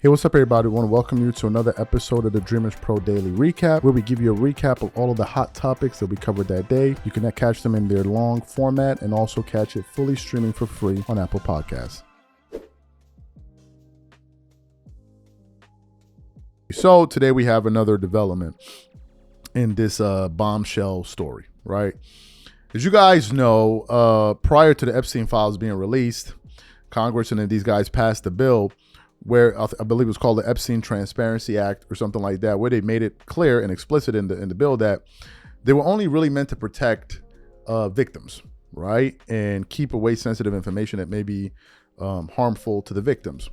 Hey, what's up, everybody? I want to welcome you to another episode of the Dreamers Pro Daily Recap, where we give you a recap of all of the hot topics that we covered that day. You can catch them in their long format and also catch it fully streaming for free on Apple Podcasts. So today we have another development in this bombshell story, right? As you guys know, prior to the Epstein files being released, Congress and then these guys passed a bill where I believe it was called the Epstein Transparency Act or something like that, where they made it clear and explicit in the bill that they were only really meant to protect victims, right? And keep away sensitive information that may be harmful to the victims.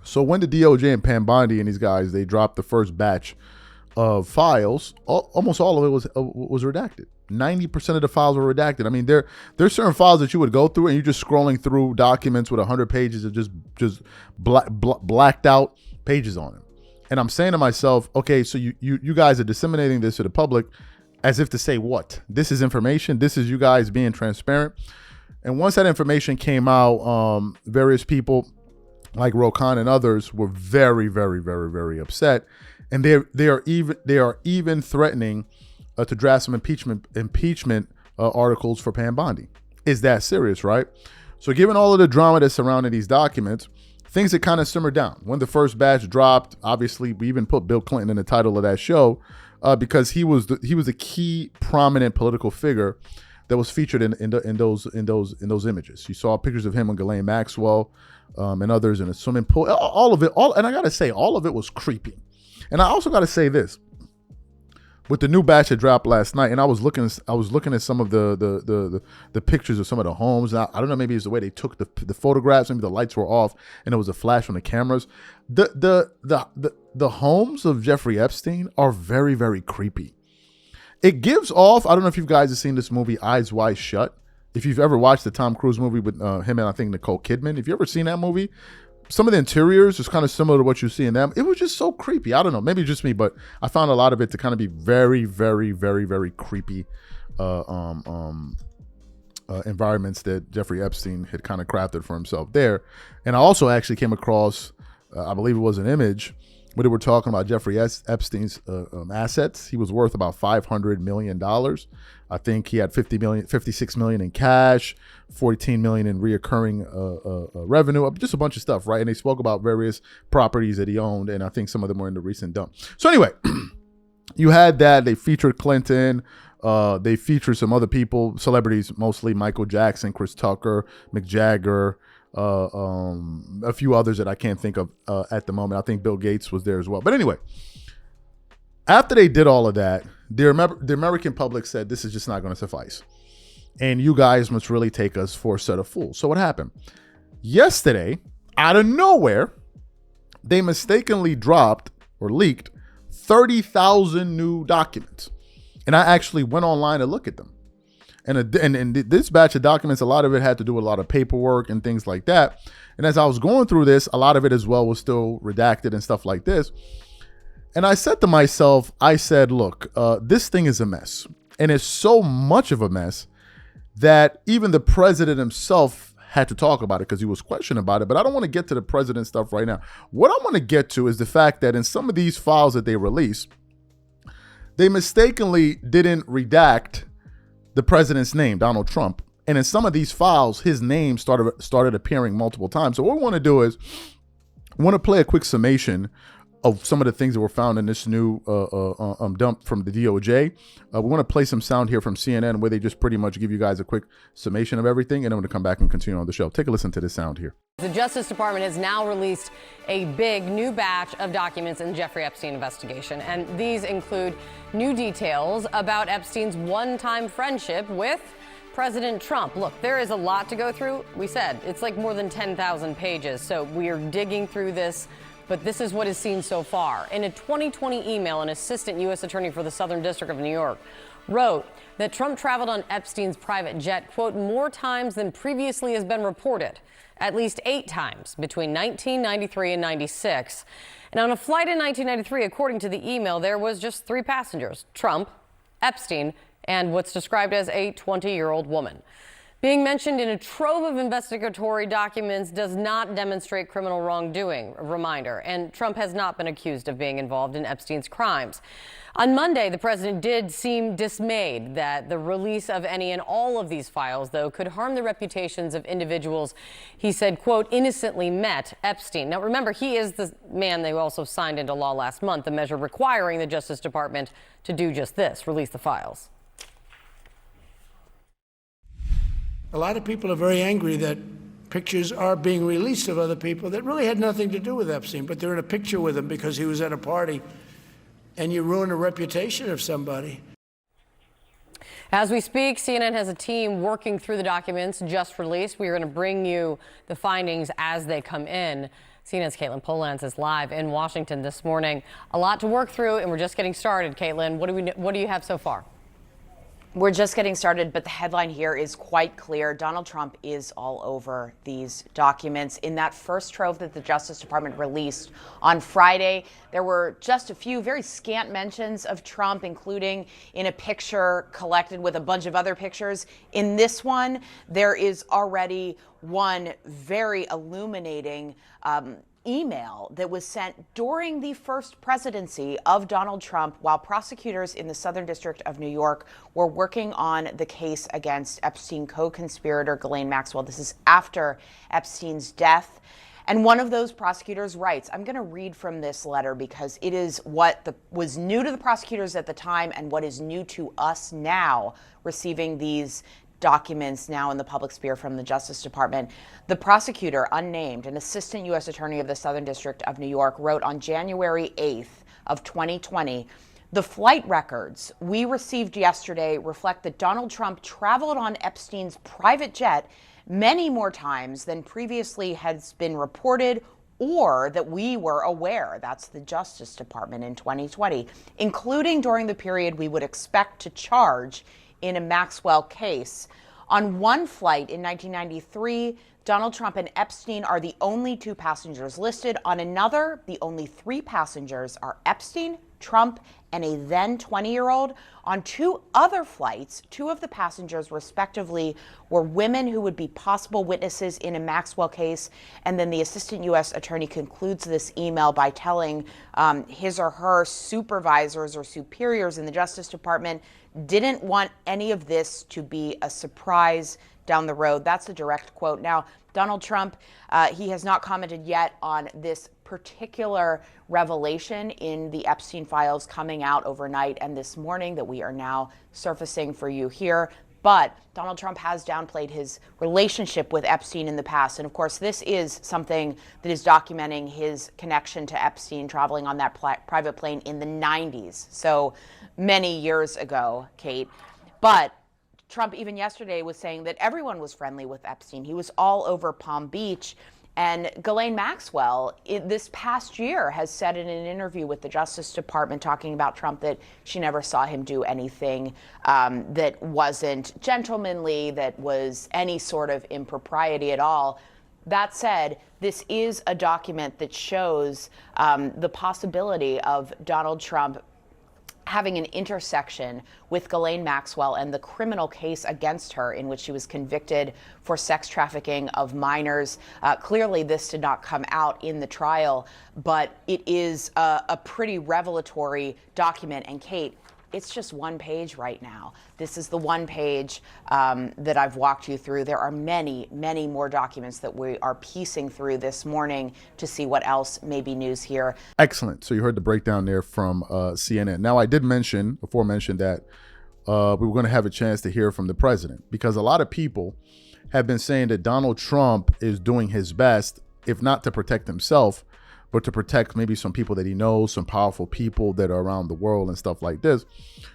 So when the DOJ and Bondi and these guys, they dropped the first batch of files, almost all of it was redacted. 90% of the files were redacted. I mean, there's certain files that you would go through and you're just scrolling through documents with 100 pages of just blacked out pages on them. And I'm saying to myself, okay, so you guys are disseminating this to the public as if to say what? This is information. This is you guys being transparent. And once that information came out, various people like Rokan and others were very, very, very, very upset. And they are even threatening to draft some impeachment articles for Bondi. Is that serious, right? So given all of the drama that's surrounding these documents, things had kind of simmered down. When the first batch dropped, obviously we even put Bill Clinton in the title of that show because he was a key prominent political figure that was featured in those images. You saw pictures of him and Ghislaine Maxwell and others in a swimming pool. All of it, and I gotta say, all of it was creepy. And I also gotta say this. With the new batch that dropped last night, and I was looking at some of the pictures of some of the homes. I don't know, maybe it's the way they took the photographs. Maybe the lights were off and it was a flash on the cameras. The homes of Jeffrey Epstein are very, very creepy. It gives off. I don't know if you guys have seen this movie Eyes Wide Shut. If you've ever watched the Tom Cruise movie with him and I think Nicole Kidman, if you ever seen that movie, some of the interiors is kind of similar to what you see in them. It was just so creepy. I don't know, maybe just me, but I found a lot of it to kind of be very, very, very, very creepy environments that Jeffrey Epstein had kind of crafted for himself there. And I also actually came across, I believe it was an image where they were talking about Jeffrey Epstein's assets. He was worth about $500 million. I think he had 56 million in cash, 14 million in reoccurring revenue, just a bunch of stuff, right? And they spoke about various properties that he owned, and I think some of them were in the recent dump. So anyway, you had that. They featured Clinton. They featured some other people, celebrities, mostly Michael Jackson, Chris Tucker, Mick Jagger, a few others that I can't think of at the moment. I think Bill Gates was there as well. But anyway, after they did all of that, the American public said, this is just not going to suffice. And you guys must really take us for a set of fools. So what happened? Yesterday, out of nowhere, they mistakenly dropped or leaked 30,000 new documents. And I actually went online to look at them. And this batch of documents, a lot of it had to do with a lot of paperwork and things like that. And as I was going through this, a lot of it as well was still redacted and stuff like this. And I said to myself, I said, look, this thing is a mess. And it's so much of a mess that even the president himself had to talk about it because he was questioning about it. But I don't want to get to the president stuff right now. What I want to get to is the fact that in some of these files that they released, they mistakenly didn't redact the president's name, Donald Trump. And in some of these files, his name started appearing multiple times. So what we want to do is we want to play a quick summation of some of the things that were found in this new dump from the DOJ. We want to play some sound here from CNN where they just pretty much give you guys a quick summation of everything, and then I'm going to come back and continue on the show. Take a listen to this sound here. The Justice Department has now released a big new batch of documents in the Jeffrey Epstein investigation, and these include new details about Epstein's one-time friendship with President Trump. Look, there is a lot to go through. We said it's like more than 10,000 pages, so we are digging through this. But this is what is seen so far. In a 2020 email, an assistant U.S. attorney for the Southern District of New York wrote that Trump traveled on Epstein's private jet, quote, more times than previously has been reported, at least 8 times between 1993 and 96. And on a flight in 1993, according to the email, there was just 3 passengers, Trump, Epstein, and what's described as a 20-year-old woman. Being mentioned in a trove of investigatory documents does not demonstrate criminal wrongdoing, a reminder, and Trump has not been accused of being involved in Epstein's crimes. On Monday, the president did seem dismayed that the release of any and all of these files, though, could harm the reputations of individuals he said, quote, innocently met Epstein. Now, remember, he is the man they also signed into law last month, a measure requiring the Justice Department to do just this, release the files. A lot of people are very angry that pictures are being released of other people that really had nothing to do with Epstein, but they're in a picture with him because he was at a party, and you ruin the reputation of somebody. As we speak, CNN has a team working through the documents just released. We are going to bring you the findings as they come in. CNN's Caitlin Polans is live in Washington this morning. A lot to work through, and we're just getting started. Caitlin, what do you have so far? We're just getting started, but the headline here is quite clear. Donald Trump is all over these documents. In that first trove that the Justice Department released on Friday, there were just a few very scant mentions of Trump, including in a picture collected with a bunch of other pictures. In this one, there is already one very illuminating email that was sent during the first presidency of Donald Trump while prosecutors in the Southern District of New York were working on the case against Epstein co-conspirator Ghislaine Maxwell. This is after Epstein's death. And one of those prosecutors writes, I'm going to read from this letter because it is what was new to the prosecutors at the time and what is new to us now, receiving these documents now in the public sphere from the Justice Department. The prosecutor, unnamed, an assistant U.S. attorney of the Southern District of New York, wrote on January 8th of 2020, the flight records we received yesterday reflect that Donald Trump traveled on Epstein's private jet many more times than previously has been reported or that we were aware. That's the Justice Department in 2020, including during the period we would expect to charge in a Maxwell case. On one flight in 1993, Donald Trump and Epstein are the only two passengers listed. On another, the only three passengers are Epstein, Trump, and a then 20-year-old. On two other flights, two of the passengers respectively were women who would be possible witnesses in a Maxwell case. And then the assistant U.S. attorney concludes this email by telling his or her supervisors or superiors in the Justice Department didn't want any of this to be a surprise down the road. That's a direct quote. Now, Donald Trump, he has not commented yet on this particular revelation in the Epstein files coming out overnight and this morning that we are now surfacing for you here. But Donald Trump has downplayed his relationship with Epstein in the past. And of course, this is something that is documenting his connection to Epstein traveling on that private plane in the 90s. So many years ago, Kate. But Trump even yesterday was saying that everyone was friendly with Epstein. He was all over Palm Beach. And Ghislaine Maxwell, this past year, has said in an interview with the Justice Department talking about Trump that she never saw him do anything that wasn't gentlemanly, that was any sort of impropriety at all. That said, this is a document that shows the possibility of Donald Trump having an intersection with Ghislaine Maxwell and the criminal case against her in which she was convicted for sex trafficking of minors. Clearly, this did not come out in the trial, but it is a pretty revelatory document. And Kate, it's just one page right now. This is the one page that I've walked you through. There are many, many more documents that we are piecing through this morning to see what else may be news here. Excellent. So you heard the breakdown there from CNN. Now, I did mention, aforementioned, that we were going to have a chance to hear from the president, because a lot of people have been saying that Donald Trump is doing his best, if not to protect himself, but to protect maybe some people that he knows, some powerful people that are around the world and stuff like this.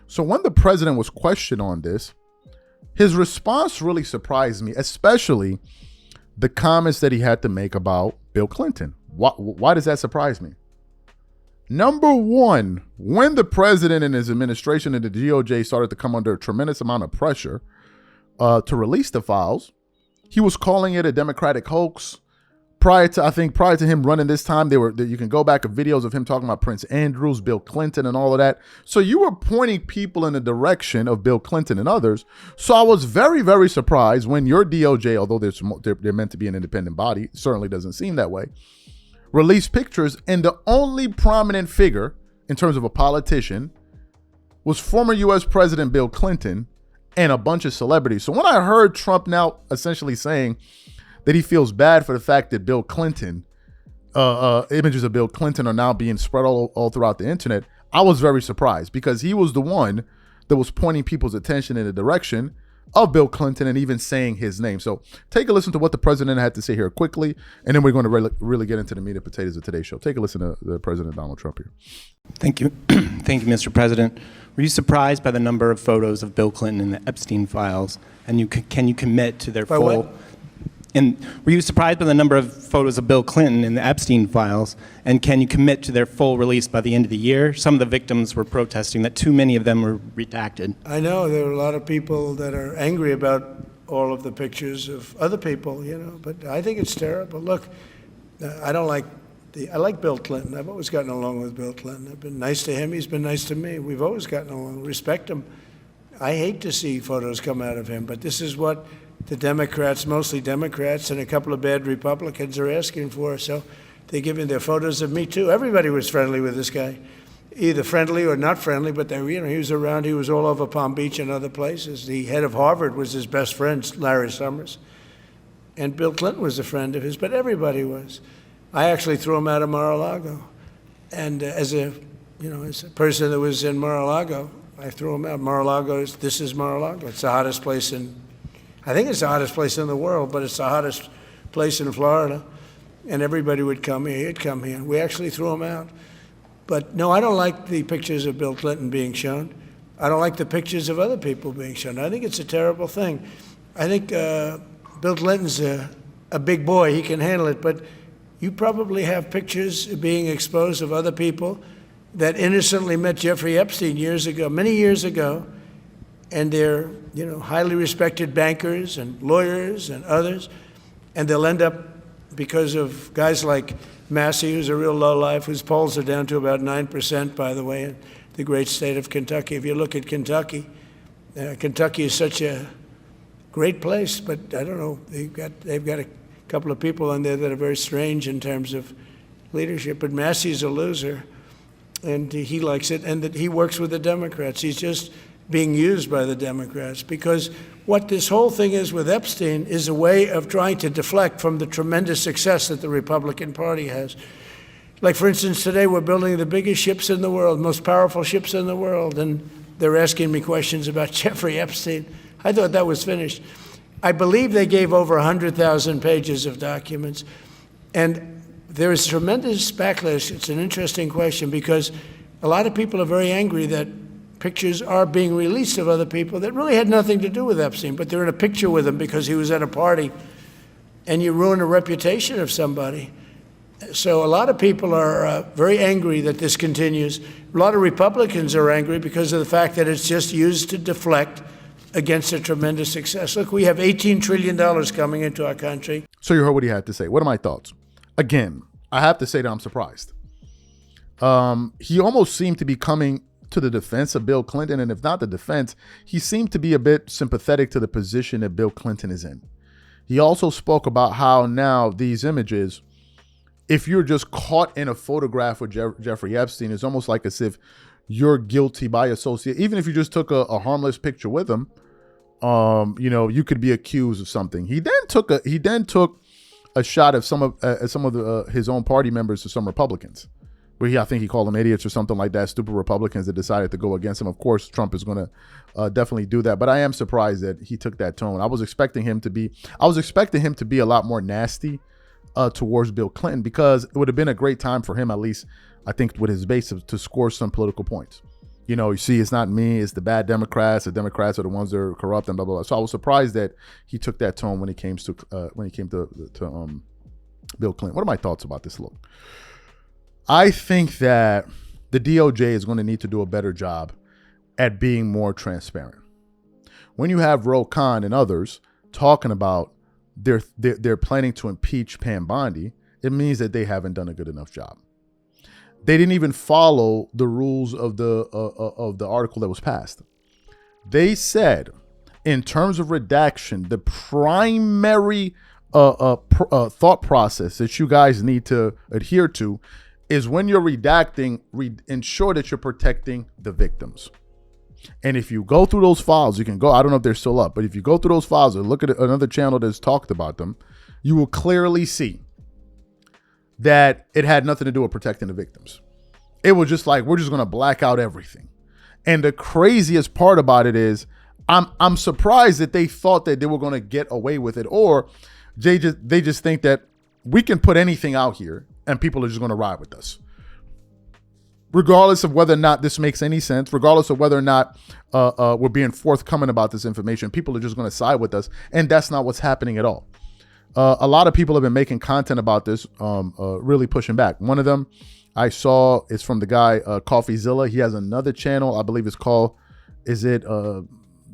So when the president was questioned on this, his response really surprised me, especially the comments that he had to make about Bill Clinton. Why does that surprise me? Number one, when the president and his administration and the DOJ started to come under a tremendous amount of pressure to release the files, he was calling it a Democratic hoax, prior to him running this time, you can go back to videos of him talking about Prince Andrews, Bill Clinton, and all of that. So you were pointing people in the direction of Bill Clinton and others. So I was very, very surprised when your DOJ, although they're meant to be an independent body, certainly doesn't seem that way, released pictures, and the only prominent figure in terms of a politician was former U.S. President Bill Clinton and a bunch of celebrities. So when I heard Trump now essentially saying that he feels bad for the fact that Bill Clinton, images of Bill Clinton are now being spread all throughout the internet, I was very surprised, because he was the one that was pointing people's attention in the direction of Bill Clinton and even saying his name. So take a listen to what the president had to say here quickly, and then we're going to really get into the meat and potatoes of today's show. Take a listen to the President Donald Trump here. Thank you. Thank you, Mr. President. Were you surprised by the number of photos of Bill Clinton in the Epstein files? And can you commit to their By full... what? And were you surprised by the number of photos of Bill Clinton in the Epstein files? And can you commit to their full release by the end of the year? Some of the victims were protesting that too many of them were redacted. I know there are a lot of people that are angry about all of the pictures of other people, but I think it's terrible. Look, I like Bill Clinton. I've always gotten along with Bill Clinton. I've been nice to him. He's been nice to me. We've always gotten along. Respect him. I hate to see photos come out of him, but this is what the Democrats, mostly Democrats, and a couple of bad Republicans are asking for. So they're giving their photos of me too. Everybody was friendly with this guy, either friendly or not friendly, but he was around. He was all over Palm Beach and other places. The head of Harvard was his best friend, Larry Summers. And Bill Clinton was a friend of his, but everybody was. I actually threw him out of Mar-a-Lago. And as a person that was in Mar-a-Lago, I threw him out. This is Mar-a-Lago. It's the hottest place I think it's the hottest place in the world, but it's the hottest place in Florida. And everybody would come here. He'd come here. We actually threw him out. But no, I don't like the pictures of Bill Clinton being shown. I don't like the pictures of other people being shown. I think it's a terrible thing. I think Bill Clinton's a big boy. He can handle it. But you probably have pictures being exposed of other people that innocently met Jeffrey Epstein many years ago, and they're highly respected bankers and lawyers and others, and they'll end up, because of guys like Massey, who's a real lowlife, whose polls are down to about 9%, by the way, in the great state of Kentucky. If you look at Kentucky, Kentucky is such a great place, but I don't know, they've got a couple of people in there that are very strange in terms of leadership, but Massey's a loser, and he likes it, and that he works with the Democrats. He's just being used by the Democrats, because what this whole thing is with Epstein is a way of trying to deflect from the tremendous success that the Republican Party has. Like, for instance, today we're building the biggest ships in the world, most powerful ships in the world, and they're asking me questions about Jeffrey Epstein. I thought that was finished. I believe they gave over 100,000 pages of documents, and there is tremendous backlash. It's an interesting question, because a lot of people are very angry that pictures are being released of other people that really had nothing to do with Epstein, but they're in a picture with him because he was at a party, and you ruin a reputation of somebody. So a lot of people are very angry that this continues. A lot of Republicans are angry because of the fact that it's just used to deflect against a tremendous success. Look, we have $18 trillion coming into our country. So you heard what he had to say. What are my thoughts? Again, I have to say that I'm surprised. He almost seemed to be coming to the defense of Bill Clinton, and if not the defense, he seemed to be a bit sympathetic to the position that Bill Clinton is in. He also spoke about how now these images, if you're just caught in a photograph with Jeffrey Epstein, it's almost like as if you're guilty by association. Even if you just took a harmless picture with him, you could be accused of something. He then took a shot of some of his own party members to some Republicans, where I think he called them idiots or something like that, stupid Republicans that decided to go against him. Of course, Trump is going to definitely do that, but I am surprised that he took that tone. I was expecting him to be a lot more nasty towards Bill Clinton, because it would have been a great time for him, at least I think with his base, to score some political points. You see, it's not me, it's the bad Democrats. The Democrats are the ones that are corrupt and blah, blah, blah. So I was surprised that he took that tone when it came to Bill Clinton. What are my thoughts about this? Look, I think that the DOJ is going to need to do a better job at being more transparent. When you have Ro Khan and others talking about they're planning to impeach Pam Bondi, it means that they haven't done a good enough job. They didn't even follow the rules of the article that was passed. They said, in terms of redaction, the primary thought process that you guys need to adhere to is when you're redacting, ensure that you're protecting the victims. And if you go through those files, you can go, I don't know if they're still up, but if you go through those files or look at another channel that's talked about them, you will clearly see that it had nothing to do with protecting the victims. It was just like, we're just going to black out everything. And the craziest part about it is, I'm surprised that they thought that they were going to get away with it, or they just think that we can put anything out here and people are just going to ride with us. Regardless of whether or not this makes any sense, regardless of whether or not we're being forthcoming about this information, people are just going to side with us. And that's not what's happening at all. A lot of people have been making content about this, really pushing back. One of them I saw is from the guy, CoffeeZilla. He has another channel, I believe it's called,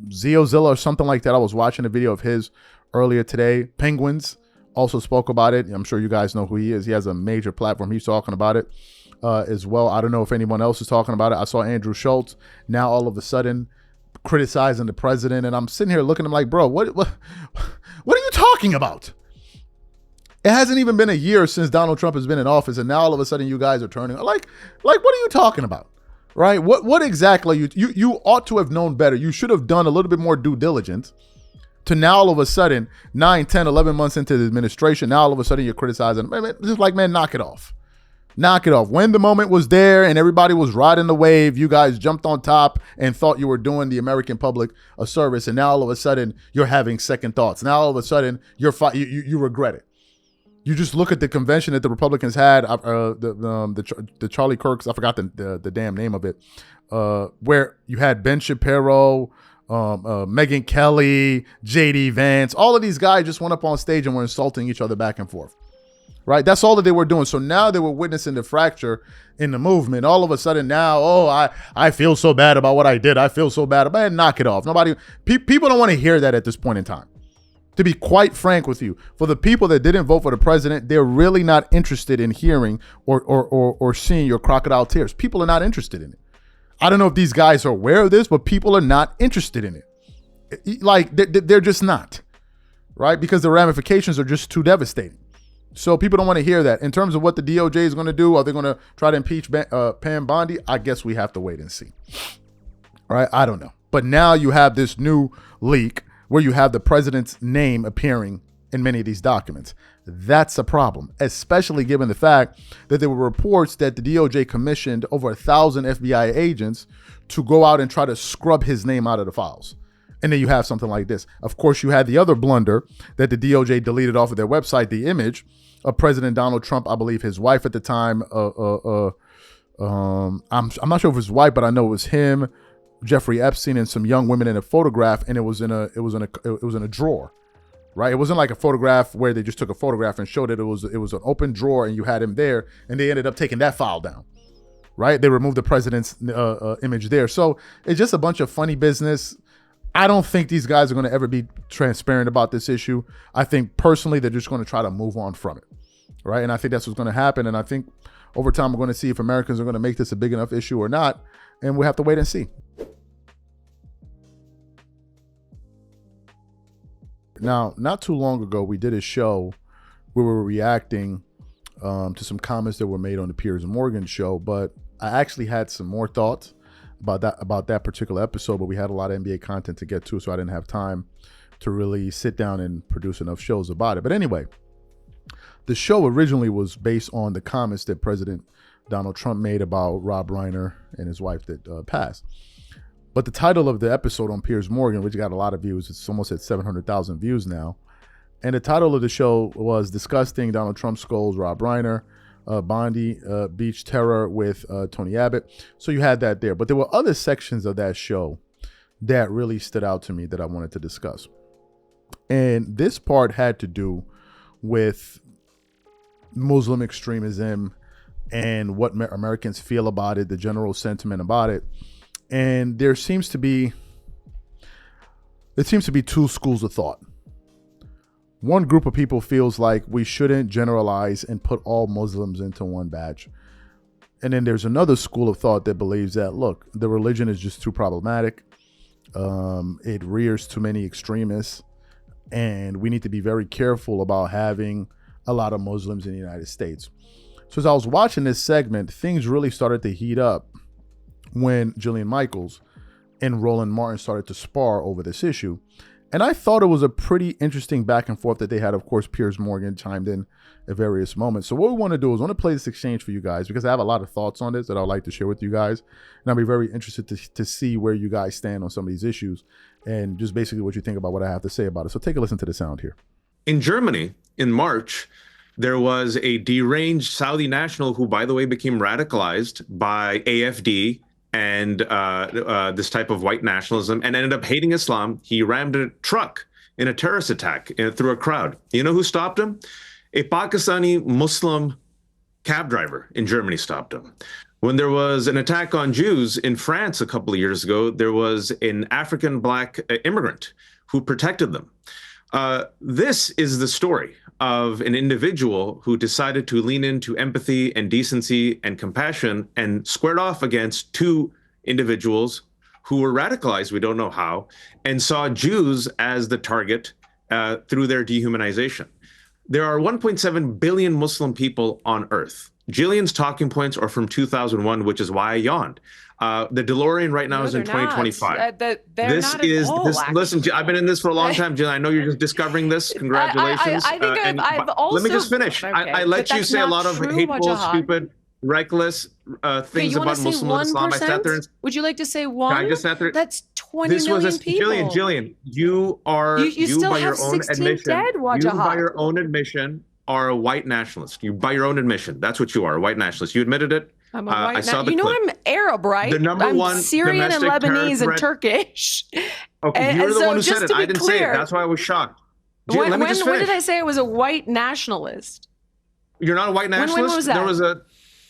Zeozilla or something like that. I was watching a video of his earlier today. Penguins also spoke about it. I'm sure you guys know who he is. He has a major platform. He's talking about it as well. I don't know if anyone else is talking about it. I saw Andrew Schultz now all of a sudden criticizing the president. And I'm sitting here looking at him like, bro, what are you talking about? It hasn't even been a year since Donald Trump has been in office. And now all of a sudden you guys are turning like, what are you talking about? Right? What exactly you ought to have known better. You should have done a little bit more due diligence to now all of a sudden 9, 10, 11 months into the administration. Now all of a sudden you're criticizing. Man, just like, man, knock it off. Knock it off. When the moment was there and everybody was riding the wave, you guys jumped on top and thought you were doing the American public a service. And now all of a sudden you're having second thoughts. Now all of a sudden you regret it. You just look at the convention that the Republicans had, the Charlie Kirk's, I forgot the damn name of it, where you had Ben Shapiro, Megyn Kelly, JD Vance, all of these guys just went up on stage and were insulting each other back and forth. Right? That's all that they were doing. So now they were witnessing the fracture in the movement. All of a sudden now, I feel so bad about what I did. I feel so bad. Man, knock it off. People don't want to hear that at this point in time. To be quite frank with you, for the people that didn't vote for the president, they're really not interested in hearing or seeing your crocodile tears. People are not interested in it. I don't know if these guys are aware of this, but people are not interested in it. Like, they're just not, right? Because the ramifications are just too devastating. So people don't want to hear that. In terms of what the DOJ is going to do, are they going to try to impeach Pam Bondi? I guess we have to wait and see. Right? I don't know. But now you have this new leak where you have the president's name appearing in many of these documents. That's a problem, especially given the fact that there were reports that the DOJ commissioned over 1,000 FBI agents to go out and try to scrub his name out of the files. And then you have something like this. Of course, you had the other blunder that the DOJ deleted off of their website, the image of President Donald Trump, I believe his wife at the time. I'm not sure if it was his wife, but I know it was him, Jeffrey Epstein, and some young women in a photograph, and it was in a drawer, right? It wasn't like a photograph where they just took a photograph and showed it. It was an open drawer, and you had him there, and they ended up taking that file down, right? They removed the president's image there. So it's just a bunch of funny business. I don't think these guys are going to ever be transparent about this issue. I think personally they're just going to try to move on from it, right? And I think that's what's going to happen. And I think over time we're going to see if Americans are going to make this a big enough issue or not, and we'll have to wait and see. Now, not too long ago, we did a show where we were reacting to some comments that were made on the Piers Morgan show, but I actually had some more thoughts about that particular episode, but we had a lot of NBA content to get to, so I didn't have time to really sit down and produce enough shows about it. But anyway, the show originally was based on the comments that President Donald Trump made about Rob Reiner and his wife that passed. But the title of the episode on Piers Morgan, which got a lot of views, it's almost at 700,000 views now. And the title of the show was Disgusting Donald Trump Scolds Rob Reiner, Bondi Beach Terror with Tony Abbott. So you had that there. But there were other sections of that show that really stood out to me that I wanted to discuss. And this part had to do with Muslim extremism and what Americans feel about it, the general sentiment about it. And there seems to be two schools of thought. one group of people feels like we shouldn't generalize and put all Muslims into one batch. And then there's another school of thought that believes that, look, the religion is just too problematic. It rears too many extremists. And we need to be very careful about having a lot of Muslims in the United States. So as I was watching this segment, things really started to heat up when Jillian Michaels and Roland Martin started to spar over this issue. And I thought it was a pretty interesting back and forth that they had. Of course, Piers Morgan chimed in at various moments. So what we want to do is I want to play this exchange for you guys because I have a lot of thoughts on this that I'd like to share with you guys. And I'll be very interested to see where you guys stand on some of these issues and just basically what you think about what I have to say about it. So take a listen to the sound here. In Germany, in March, there was a deranged Saudi national who, by the way, became radicalized by AfD and this type of white nationalism and ended up hating Islam. He rammed a truck in a terrorist attack through a crowd. You know who stopped him? A Pakistani Muslim cab driver in Germany stopped him. When there was an attack on Jews in France a couple of years ago, there was an African black immigrant who protected them. This is the story of an individual who decided to lean into empathy and decency and compassion and squared off against two individuals who were radicalized, we don't know how, and saw Jews as the target through their dehumanization. There are 1.7 billion Muslim people on Earth. Jillian's talking points are from 2001, which is why I yawned. The DeLorean right now is in 2025. Listen, I've been in this for a long time, Jill. I know you're just discovering this. Congratulations. I think I've also. Let me just finish. Okay, I let you say a lot of hateful, Wajahat. stupid, reckless things about Muslim and Islam. I sat there and, would you like to say one? I just sat there. That's 20 million people. Jillian, you are you still by have your own 16 admission. dead, You Wajahat. by your own admission are a white nationalist. You by your own admission. That's what you are, a white nationalist. You admitted it. I'm a white I saw the You know clip. I'm Arab, right? The number I'm one Syrian and domestic terror Lebanese and threat- Turkish. Okay, And you're the so one who just said it. to be I didn't say it. clear, That's why I was shocked. Jill, When, let me just when finish. did I say I was a white nationalist? You're not a white nationalist? when was that? There was a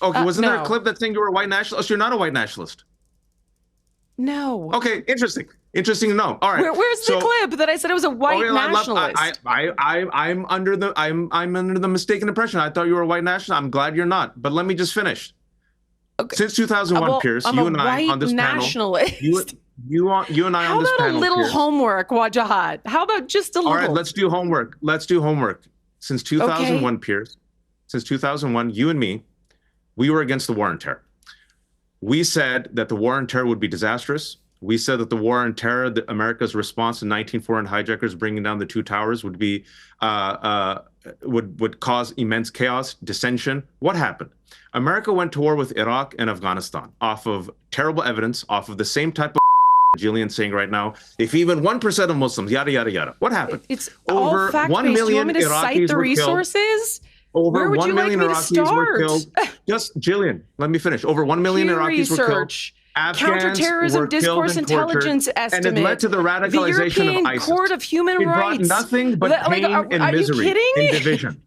wasn't there a no. clip that saying you were a white nationalist? You're not a white nationalist. No. Okay, interesting. Interesting to know. All right. Where's the clip that I said I was a white nationalist? I'm under the mistaken impression. I thought you were a white nationalist. I'm glad you're not. But let me just finish. Okay. Since 2001, Pierce, I'm you a and I on this nationalist. panel. You and I How on this about panel. a little Pierce. homework, Wajahat? How about just a little? All right, let's do homework. Since 2001, Pierce, since 2001, you and me, we were against the war on terror. We said that the war on terror would be disastrous. We said that the war on terror, America's response to 19 foreign hijackers bringing down the two towers would be would cause immense chaos, dissension. What happened? America went to war with Iraq and Afghanistan off of terrible evidence, off of the same type of Jillian's saying right now. If even 1% of Muslims, yada yada yada. What happened? It's over all fact-based. 1 million Do you want me to Iraqis cite the were resources? killed. Over Where would 1 you like million me to Iraqis were start? killed. Just Jillian, let me finish. Over 1 million Pew Iraqis were killed. research, Afghans counterterrorism were discourse killed and tortured, intelligence estimate, and it led to the radicalization the European of ISIS. Court of Human It brought Rights. nothing but pain and are misery you kidding? and division.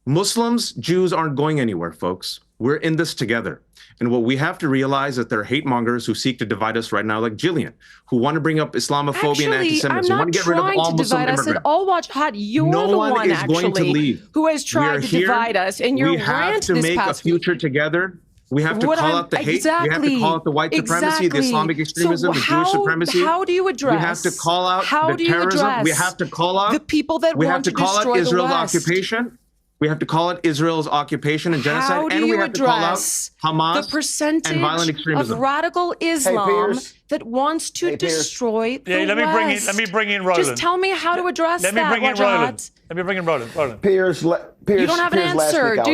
Muslims, Jews aren't going anywhere, folks. We're in this together. And what we have to realize is that there are hate mongers who seek to divide us right now, like Jillian, who want to bring up Islamophobia and anti-Semitism. I'm Who not want to get rid of trying all to Muslim divide us at immigrants. all. Wajahat, you're No the one one is going to actually leave. who has We tried are to here. divide us. And your We have rant to this make a past future week. together. We have to What call I'm- out the hate. exactly, We have to call out the white supremacy, the Islamic extremism, So the Jewish supremacy. How do you address? We have to call out how the do you terrorism. address We have to call out the people that we have want to call destroy out Israel's the West. occupation. We have to call it Israel's occupation and genocide, How do and we you have to call out address Hamas the percentage and violent of extremism. radical Islam Piers. that wants to destroy the let West? me bring in Roland. Just tell me how to address Let me that, bring in Wajahat. Roland. Let me bring in Roland. Piers, You don't have an last answer, week I do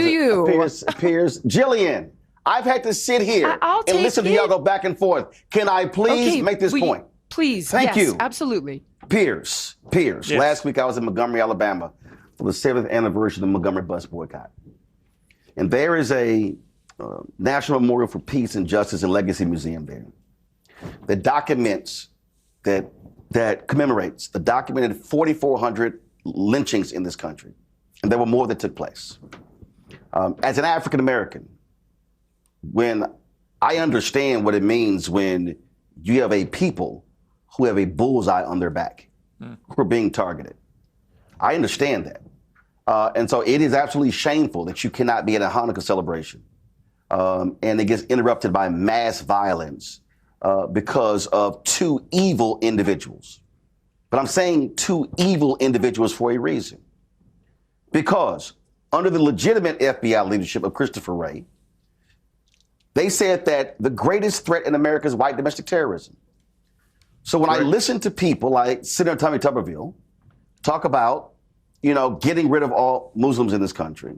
was at- you? Piers, Jillian, I've had to sit here I'll and take listen to it. y'all go back and forth. Can I please make this point? Please. Thank yes, you. Absolutely. Piers, Yes. last week I was in Montgomery, Alabama for the 7th anniversary of the Montgomery bus boycott. And there is a National Memorial for Peace and Justice and Legacy Museum there that documents, that commemorates, documented 4,400 lynchings in this country. And there were more that took place. As an African American, when I understand what it means when you have a people who have a bullseye on their back, who are being targeted. I understand that. And so it is absolutely shameful that you cannot be at a Hanukkah celebration and it gets interrupted by mass violence because of two evil individuals. But I'm saying two evil individuals for a reason. Because under the legitimate FBI leadership of Christopher Wray, they said that the greatest threat in America is white domestic terrorism. So when I listen to people like Senator Tommy Tuberville talk about, getting rid of all Muslims in this country,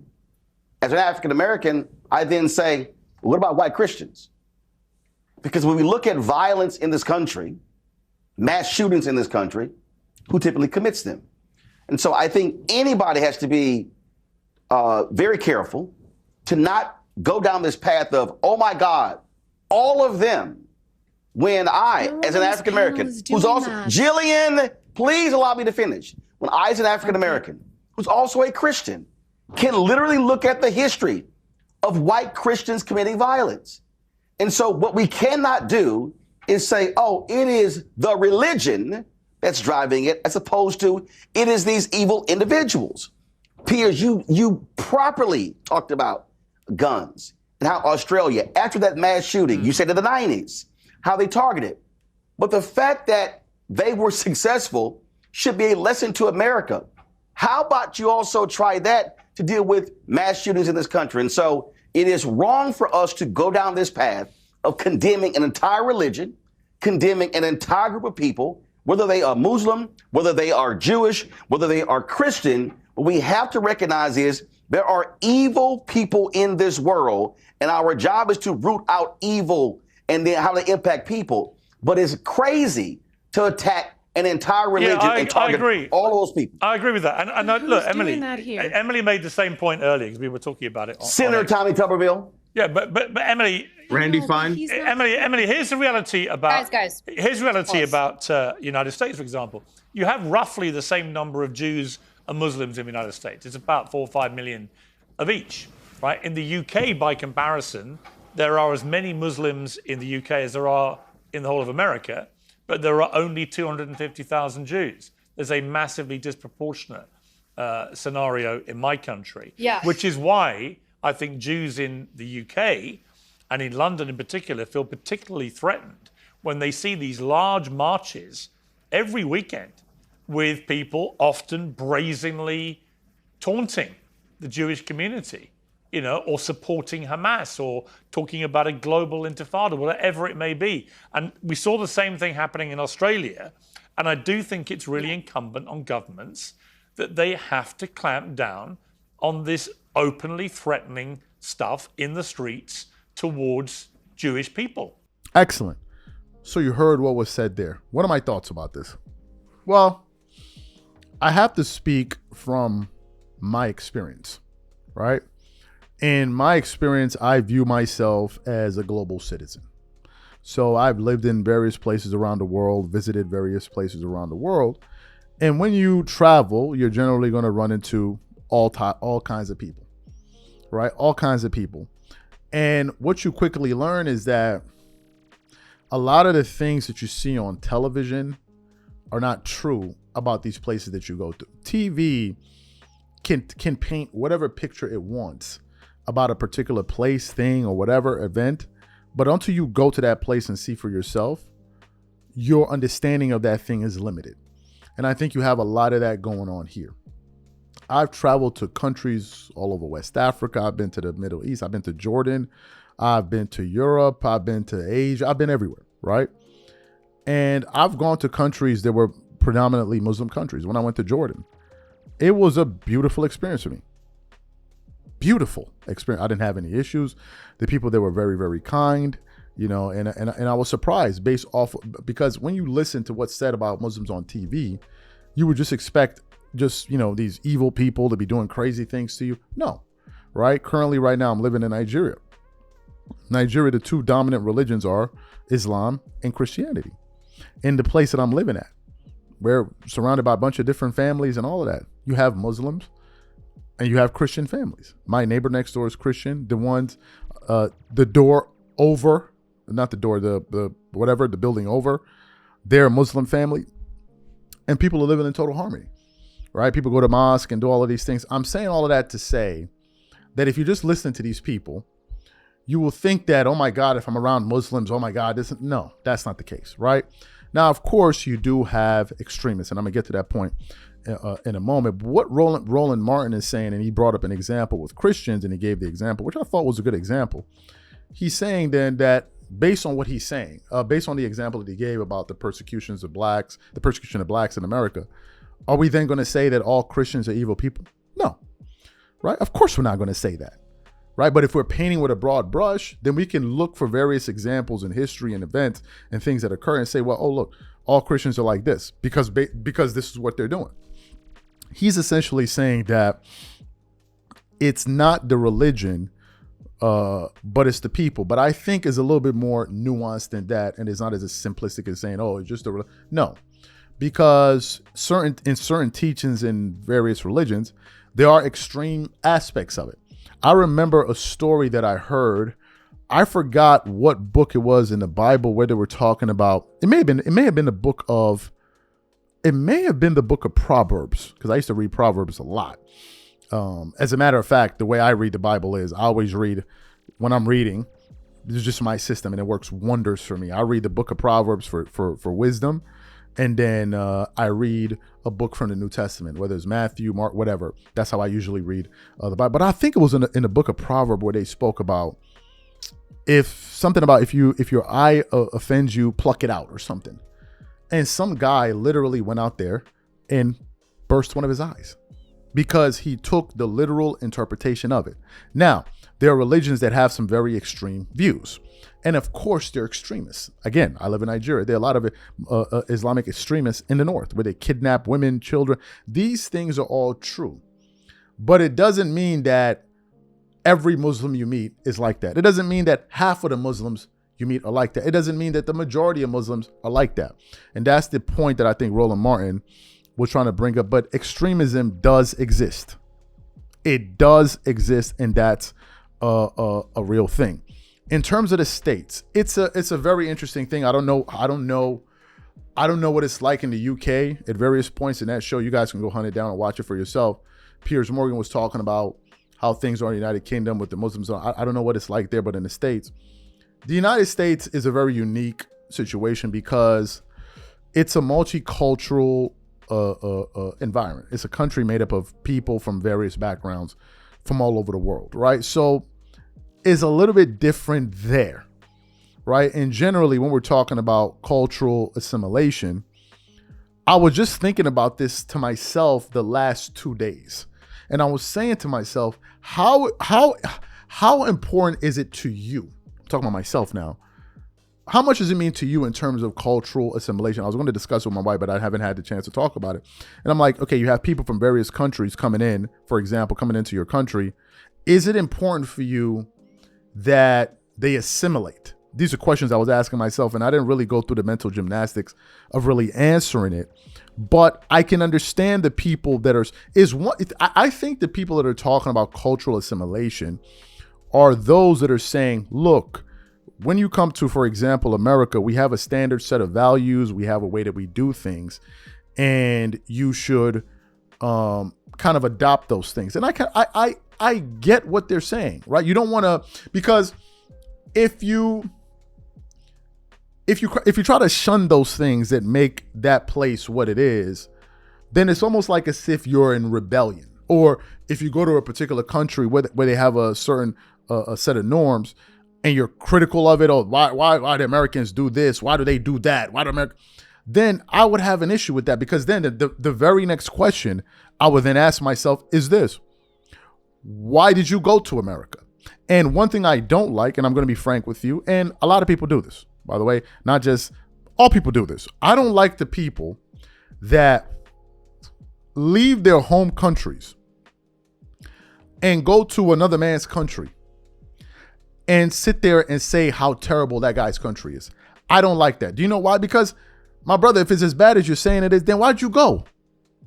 as an African American, I then say, what about white Christians? Because when we look at violence in this country, mass shootings in this country, who typically commits them? And so I think anybody has to be very careful to not go down this path of, oh my God, all of them, when I, as an African American, who's also, Jillian, please allow me to finish. When I, as an African American, who's also a Christian, can literally look at the history of white Christians committing violence. And so what we cannot do is say, oh, it is the religion that's driving it, as opposed to it is these evil individuals. Piers, you properly talked about guns and how Australia, after that mass shooting, you said in the 90s, how they targeted. But the fact that they were successful should be a lesson to America. How about you also try that to deal with mass shootings in this country? And so it is wrong for us to go down this path of condemning an entire religion, condemning an entire group of people, whether they are Muslim, whether they are Jewish, whether they are Christian. What we have to recognize is there are evil people in this world, and our job is to root out evil and then how they impact people. But it's crazy to attack an entire religion and target all those people. I agree with that. And look, Emily made the same point earlier because we were talking about it. Senator Tommy Tuberville. Yeah, but Emily, Randy Fine. Emily, here's the reality about guys. Here's the reality about United States, for example. You have roughly the same number of Jews and Muslims in the United States. It's about 4 or 5 million of each, right? In the UK, by comparison, there are as many Muslims in the UK as there are in the whole of America, but there are only 250,000 Jews. There's a massively disproportionate scenario in my country, which is why I think Jews in the UK and in London in particular feel particularly threatened when they see these large marches every weekend with people often brazenly taunting the Jewish community, or supporting Hamas or talking about a global intifada, whatever it may be. And we saw the same thing happening in Australia. And I do think it's really incumbent on governments that they have to clamp down on this openly threatening stuff in the streets towards Jewish people. Excellent. So you heard what was said there. What are my thoughts about this? Well, I have to speak from my experience, right? In my experience, I view myself as a global citizen. So I've lived in various places around the world, visited various places around the world. And when you travel, you're generally going to run into all kinds of people, right? All kinds of people. And what you quickly learn is that a lot of the things that you see on television are not true about these places that you go to. TV can paint whatever picture it wants about a particular place, thing, or whatever event. But until you go to that place and see for yourself, your understanding of that thing is limited. And I think you have a lot of that going on here. I've traveled to countries all over West Africa. I've been to the Middle East. I've been to Jordan. I've been to Europe. I've been to Asia. I've been everywhere, right? And I've gone to countries that were predominantly Muslim countries. When I went to Jordan, it was a beautiful experience for me. Beautiful experience. I didn't have any issues. The people there were very, very kind, and I was surprised because when you listen to what's said about Muslims on TV, you would just expect these evil people to be doing crazy things to you. No, right? Currently, right now, I'm living in Nigeria. The two dominant religions are Islam and Christianity. In the place that I'm living at, we're surrounded by a bunch of different families and all of that. You have Muslims and you have Christian families. My neighbor next door is Christian. The ones, the door over, not the door, the building over, they're a Muslim family. And people are living in total harmony, right? People go to mosque and do all of these things. I'm saying all of that to say that if you just listen to these people, you will think that, oh my God, if I'm around Muslims, oh my God, no, that's not the case, right? Now, of course, you do have extremists, and I'm gonna get to that point in a moment. But what Roland Martin is saying, and he brought up an example with Christians, and he gave the example, which I thought was a good example. He's saying then that based on what he's saying, based on the example that he gave about the persecution of blacks in America, are we then going to say that all Christians are evil people? No, right? Of course we're not going to say that, right? But if we're painting with a broad brush, then we can look for various examples in history and events and things that occur and say, well, oh, look, all Christians are like this because this is what they're doing. He's essentially saying that it's not the religion, but it's the people. But I think is a little bit more nuanced than that, and it's not as simplistic as saying, "Oh, it's just no," because in certain teachings in various religions, there are extreme aspects of it. I remember a story that I heard. I forgot what book it was in the Bible where they were talking about. It may have been the book of Proverbs, because I used to read Proverbs a lot. As a matter of fact, the way I read the Bible is I always read when I'm reading. This is just my system, and it works wonders for me. I read the book of Proverbs for wisdom, and then I read a book from the New Testament, whether it's Matthew, Mark, whatever. That's how I usually read the Bible. But I think it was in the book of Proverbs where they spoke about if your eye offends you, pluck it out or something. And some guy literally went out there and burst one of his eyes because he took the literal interpretation of it. Now, there are religions that have some very extreme views. And of course, they're extremists. Again, I live in Nigeria. There are a lot of Islamic extremists in the north where they kidnap women, children. These things are all true. But it doesn't mean that every Muslim you meet is like that. It doesn't mean that half of the Muslims you meet are like that. It doesn't mean that the majority of Muslims are like that. And that's the point that I think Roland Martin was trying to bring up. But extremism does exist. It does exist, and that's a real thing. In terms of the states, it's a very interesting thing. I don't know what it's like in the UK at various points in that show. You guys can go hunt it down and watch it for yourself. Piers Morgan was talking about how things are in the United Kingdom with the Muslims. I don't know what it's like there, but in the States, the United States is a very unique situation because it's a multicultural environment. It's a country made up of people from various backgrounds from all over the world, right? So it's a little bit different there, right? And generally, when we're talking about cultural assimilation, I was just thinking about this to myself the last 2 days. And I was saying to myself, how important is it to you? I'm talking about myself now. How much does it mean to you in terms of cultural assimilation? I was going to discuss it with my wife, but I haven't had the chance to talk about it. And I'm like, okay, you have people from various countries coming in, for example, coming into your country. Is it important for you that they assimilate? These are questions I was asking myself, and I didn't really go through the mental gymnastics of really answering it. But I can understand the people that I think the people that are talking about cultural assimilation are those that are saying, look, when you come to, for example, America, we have a standard set of values. We have a way that we do things, and you should kind of adopt those things. And I get what they're saying, right? You don't want to, because if you try to shun those things that make that place what it is, then it's almost like as if you're in rebellion. Or if you go to a particular country where they have a certain a set of norms, and you're critical of it, or why do Americans do this? Why do they do that? Then I would have an issue with that, because then the very next question I would then ask myself is this: why did you go to America? And one thing I don't like, and I'm going to be frank with you, and a lot of people do this, by the way, not just all people do this. I don't like the people that leave their home countries and go to another man's country and sit there and say how terrible that guy's country is. I don't like that. Do you know why? Because, my brother, if it's as bad as you're saying it is, then why'd you go?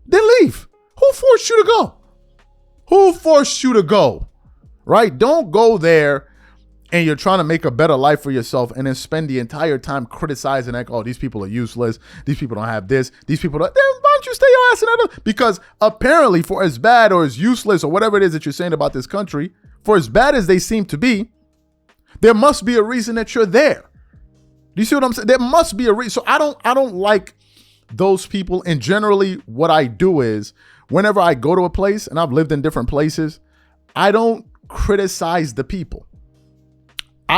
Then leave. Who forced you to go? Who forced you to go? Right? Don't go there and you're trying to make a better life for yourself and then spend the entire time criticizing like, oh, these people are useless. These people don't have this. These people don't. Then why don't you stay your ass in that? Because apparently for as bad or as useless or whatever it is that you're saying about this country, for as bad as they seem to be, there must be a reason that you're there. Do you see what I'm saying? There must be a reason. So I don't like those people. And generally what I do is whenever I go to a place, and I've lived in different places, I don't criticize the people.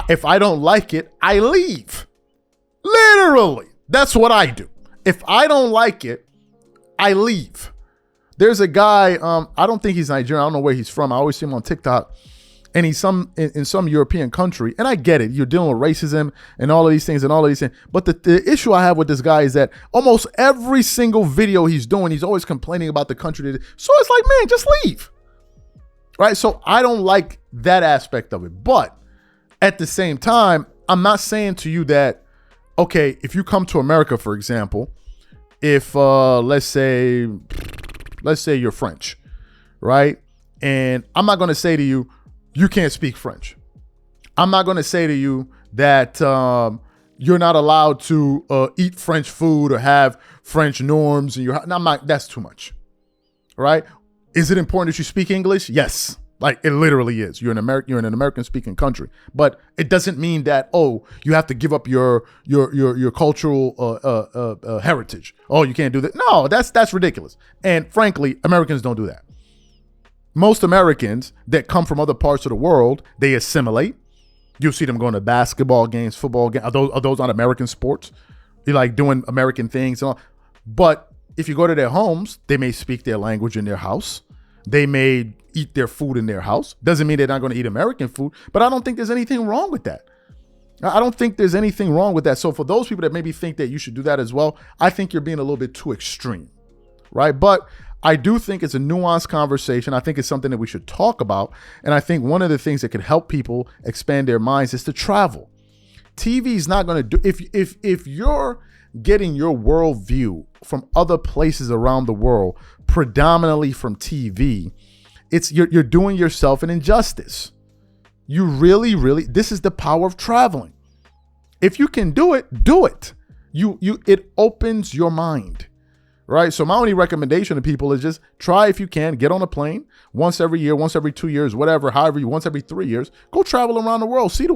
If I don't like it, I leave. Literally. That's what I do. If I don't like it, I leave. There's a guy, I don't think he's Nigerian. I don't know where he's from. I always see him on TikTok. And he's in some European country. And I get it. You're dealing with racism and all of these things and all of these things. But the issue I have with this guy is that almost every single video he's doing, he's always complaining about the country. So it's like, man, just leave. Right? So I don't like that aspect of it. But at the same time, I'm not saying to you that, okay, if you come to America, for example, if let's say you're French, right? And I'm not going to say to you, you can't speak French. I'm not going to say to you that you're not allowed to eat French food or have French norms. And I'm not. That's too much, right? Is it important that you speak English? Yes. Like it literally is. You're in an American speaking country, but it doesn't mean that, oh, you have to give up your cultural heritage. Oh, you can't do that. No, that's ridiculous. And frankly, Americans don't do that. Most Americans that come from other parts of the world, they assimilate. You see them going to basketball games, football games. Are those not American sports? You're like doing American things and all. But if you go to their homes, they may speak their language in their house. They may eat their food in their house. Doesn't mean they're not going to eat American food, but I don't think there's anything wrong with that. I don't think there's anything wrong with that. So for those people that maybe think that you should do that as well, I think you're being a little bit too extreme, right? But I do think it's a nuanced conversation. I think it's something that we should talk about. And I think one of the things that could help people expand their minds is to travel. TV is not going to do, if you're getting your worldview from other places around the world, predominantly from TV, you're doing yourself an injustice. You really, this is the power of traveling. If you can do it, do it. It opens your mind, right? So my only recommendation to people is just try, if you can, get on a plane once every year, once every 2 years, whatever, once every 3 years, go travel around the world, see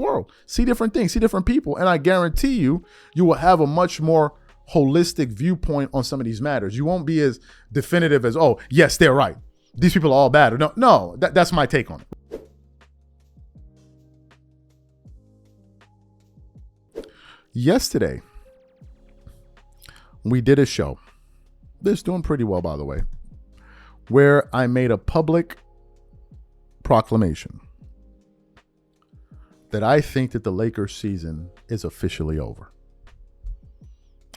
different things, see different people. And I guarantee you will have a much more holistic viewpoint on some of these matters. You won't be as definitive as, oh, yes, they're right. These people are all bad. No, that's my take on it. Yesterday, we did a show. This is doing pretty well, by the way, where I made a public proclamation that I think that the Lakers season is officially over.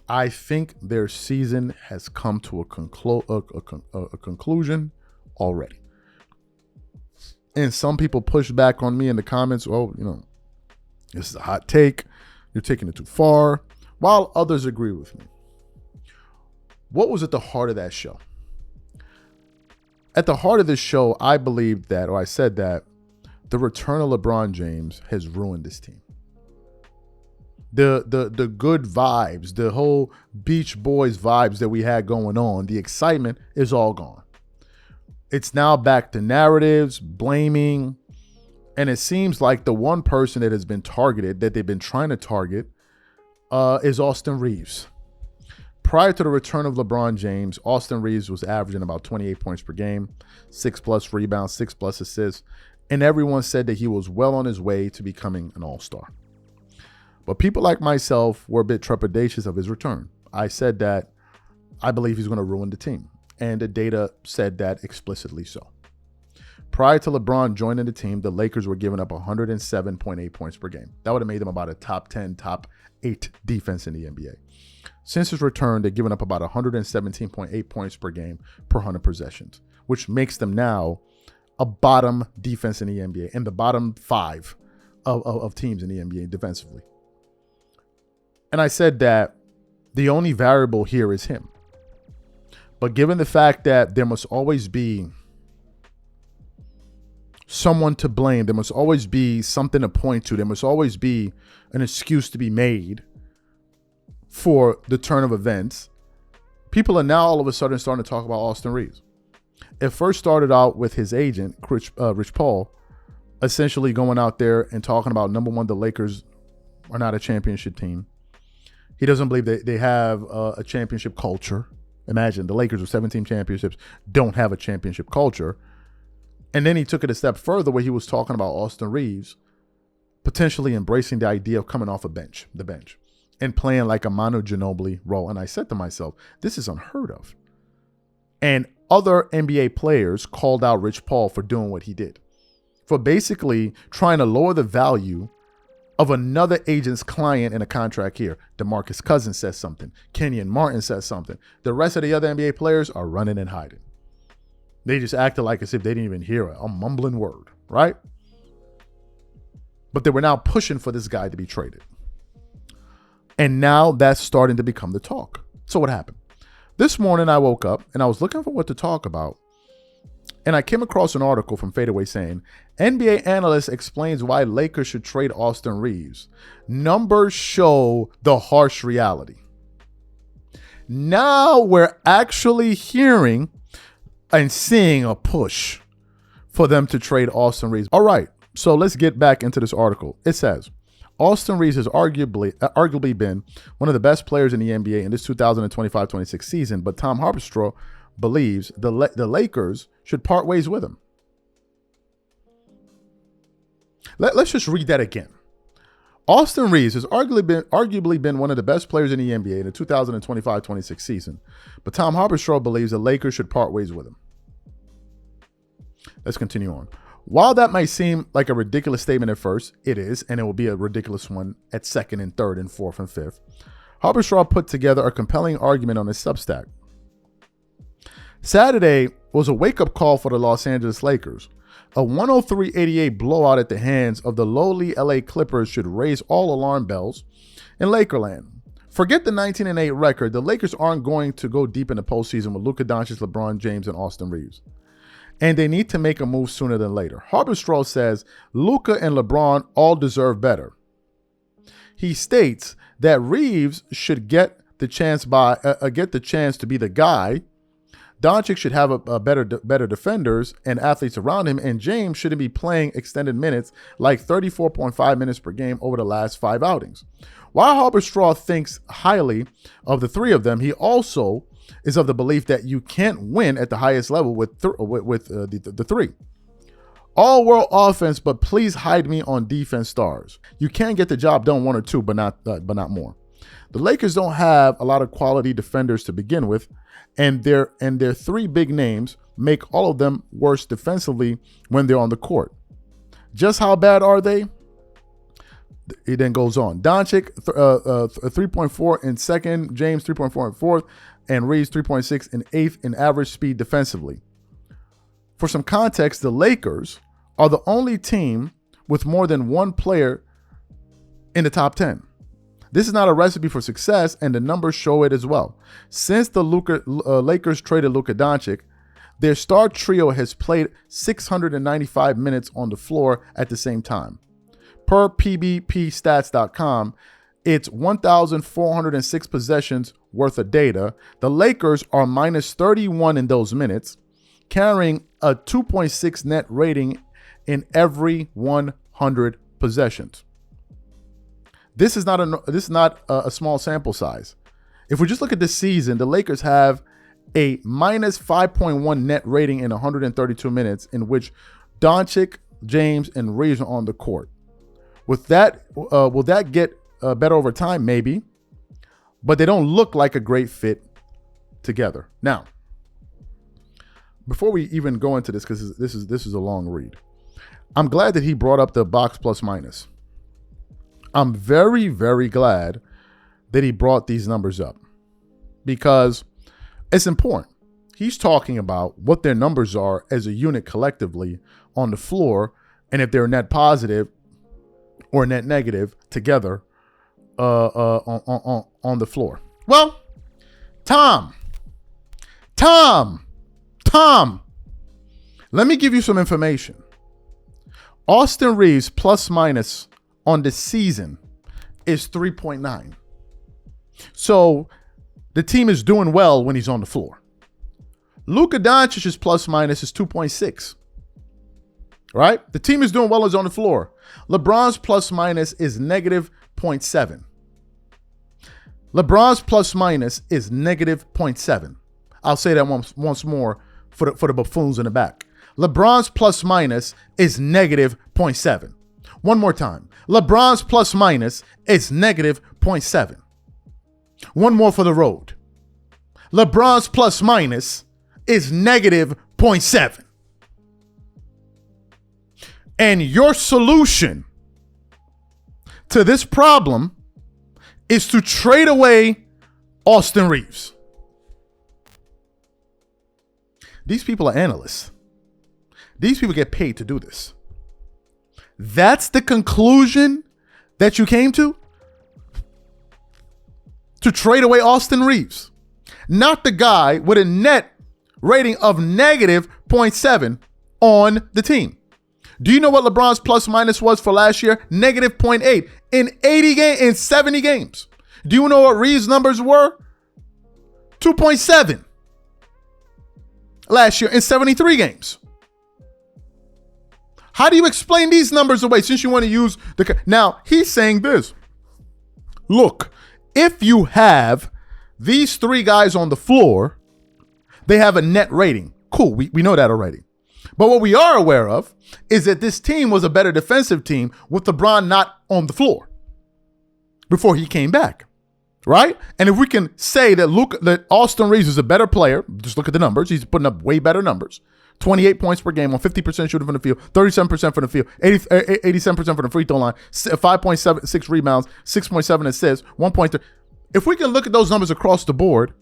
I think their season has come to a conclusion already. And some people push back on me in the comments, oh, this is a hot take. You're taking it too far. While others agree with me. What was at the heart of that show? At the heart of this show, I believed that, or I said that, the return of LeBron James has ruined this team. The good vibes, the whole Beach Boys vibes that we had going on, the excitement is all gone. It's now back to narratives, blaming, and it seems like the one person that has been targeted, that they've been trying to target, is Austin Reaves. Prior to the return of LeBron James, Austin Reaves was averaging about 28 points per game, 6+ rebounds, 6+ assists, and everyone said that he was well on his way to becoming an all-star. But people like myself were a bit trepidatious of his return. I said that I believe he's going to ruin the team, and the data said that explicitly so. Prior to LeBron joining the team, the Lakers were giving up 107.8 points per game. That would have made them about a top 10, top 8 defense in the NBA. Since his return, they've given up about 117.8 points per game per 100 possessions, which makes them now a bottom defense in the NBA and the bottom 5 of teams in the NBA defensively. And I said that the only variable here is him. But given the fact that there must always be someone to blame. There must always be something to point to. There must always be an excuse to be made for the turn of events. People are now all of a sudden starting to talk about Austin Reaves. It first started out with his agent, Rich Paul, essentially going out there and talking about, number one, the Lakers are not a championship team. He doesn't believe they have a championship culture. Imagine the Lakers with 17 championships don't have a championship culture. And then he took it a step further where he was talking about Austin Reaves potentially embracing the idea of coming off the bench, and playing like a Manu Ginobili role. And I said to myself, this is unheard of. And other NBA players called out Rich Paul for doing what he did, for basically trying to lower the value of another agent's client in a contract here. DeMarcus Cousins says something. Kenyon Martin says something. The rest of the other NBA players are running and hiding. They just acted like as if they didn't even hear a mumbling word, right? But they were now pushing for this guy to be traded. And now that's starting to become the talk. So what happened? This morning I woke up and I was looking for what to talk about. And I came across an article from Fadeaway saying, NBA analyst explains why Lakers should trade Austin Reaves. Numbers show the harsh reality. Now we're actually hearing and seeing a push for them to trade Austin Reaves. All right, so let's get back into this article. It says, Austin Reaves has arguably been one of the best players in the NBA in this 2025-26 season, but Tom Haberstroh believes the Lakers should part ways with him. Let's just read that again. Austin Reaves has arguably been one of the best players in the NBA in the 2025-26 season, but Tom Haberstroh believes the Lakers should part ways with him. Let's continue on. While that might seem like a ridiculous statement at first, it is, and it will be a ridiculous one at second and third and fourth and fifth. Haberstroh put together a compelling argument on his Substack. Saturday was a wake-up call for the Los Angeles Lakers. A 103-88 blowout at the hands of the lowly LA Clippers should raise all alarm bells in Lakerland. Forget the 19-8 record. The Lakers aren't going to go deep in the postseason with Luka Doncic, LeBron James, and Austin Reaves. And they need to make a move sooner than later. Haberstroh says Luka and LeBron all deserve better. He states that Reaves should get the chance to be the guy. Doncic should have a better defenders and athletes around him, and James shouldn't be playing extended minutes like 34.5 minutes per game over the last 5 outings. While Haberstroh thinks highly of the three of them, he also is of the belief that you can't win at the highest level with the three. All-world offense, but please hide me on defense stars. You can get the job done 1 or 2, but not more. The Lakers don't have a lot of quality defenders to begin with, and their 3 big names make all of them worse defensively when they're on the court. Just how bad are they? He then goes on. Doncic 3.4 in second, James 3.4 in fourth, and Reaves 3.6 in eighth in average speed defensively. For some context, the Lakers are the only team with more than one player in the top 10. This is not a recipe for success, and the numbers show it as well. Since the Lakers traded Luka Doncic, their star trio has played 695 minutes on the floor at the same time. Per PBPstats.com, it's 1,406 possessions worth of data. The Lakers are minus 31 in those minutes, carrying a 2.6 net rating in every 100 possessions. This is not a small sample size. If we just look at this season, the Lakers have a minus 5.1 net rating in 132 minutes in which Doncic, James, and Reaves are on the court. With that, will that get better over time? Maybe, but they don't look like a great fit together. Now, before we even go into this, because this is a long read, I'm glad that he brought up the box plus minus. I'm very, very glad that he brought these numbers up because it's important. He's talking about what their numbers are as a unit collectively on the floor, and if they're net positive or net negative together on the floor. Well, Tom, let me give you some information. Austin Reaves plus minus on the season is 3.9. So the team is doing well when he's on the floor. Luka Doncic's plus minus is 2.6. Right? The team is doing well when he's on the floor. LeBron's plus minus is negative 0.7. LeBron's plus minus is negative 0.7. I'll say that once more for the buffoons in the back. LeBron's plus minus is negative 0.7. One more time. LeBron's plus minus is negative 0.7. One more for the road. LeBron's plus minus is negative 0.7. And your solution to this problem is to trade away Austin Reaves. These people are analysts. These people get paid to do this. That's the conclusion that you came to? To trade away Austin Reaves. Not the guy with a net rating of negative 0.7 on the team. Do you know what LeBron's plus minus was for last year? Negative 0.8 in 70 games. Do you know what Reaves' numbers were? 2.7 last year in 73 games. How do you explain these numbers away since you want to use the... Now, he's saying this. Look, if you have these three guys on the floor, they have a net rating. Cool, we know that already. But what we are aware of is that this team was a better defensive team with LeBron not on the floor before he came back, right? And if we can say that Austin Reaves is a better player, just look at the numbers. He's putting up way better numbers. 28 points per game on 50% shooting from the field, 37% from the field, 87% from the free throw line, 5.6 rebounds, 6.7 assists, 1.3. If we can look at those numbers across the board,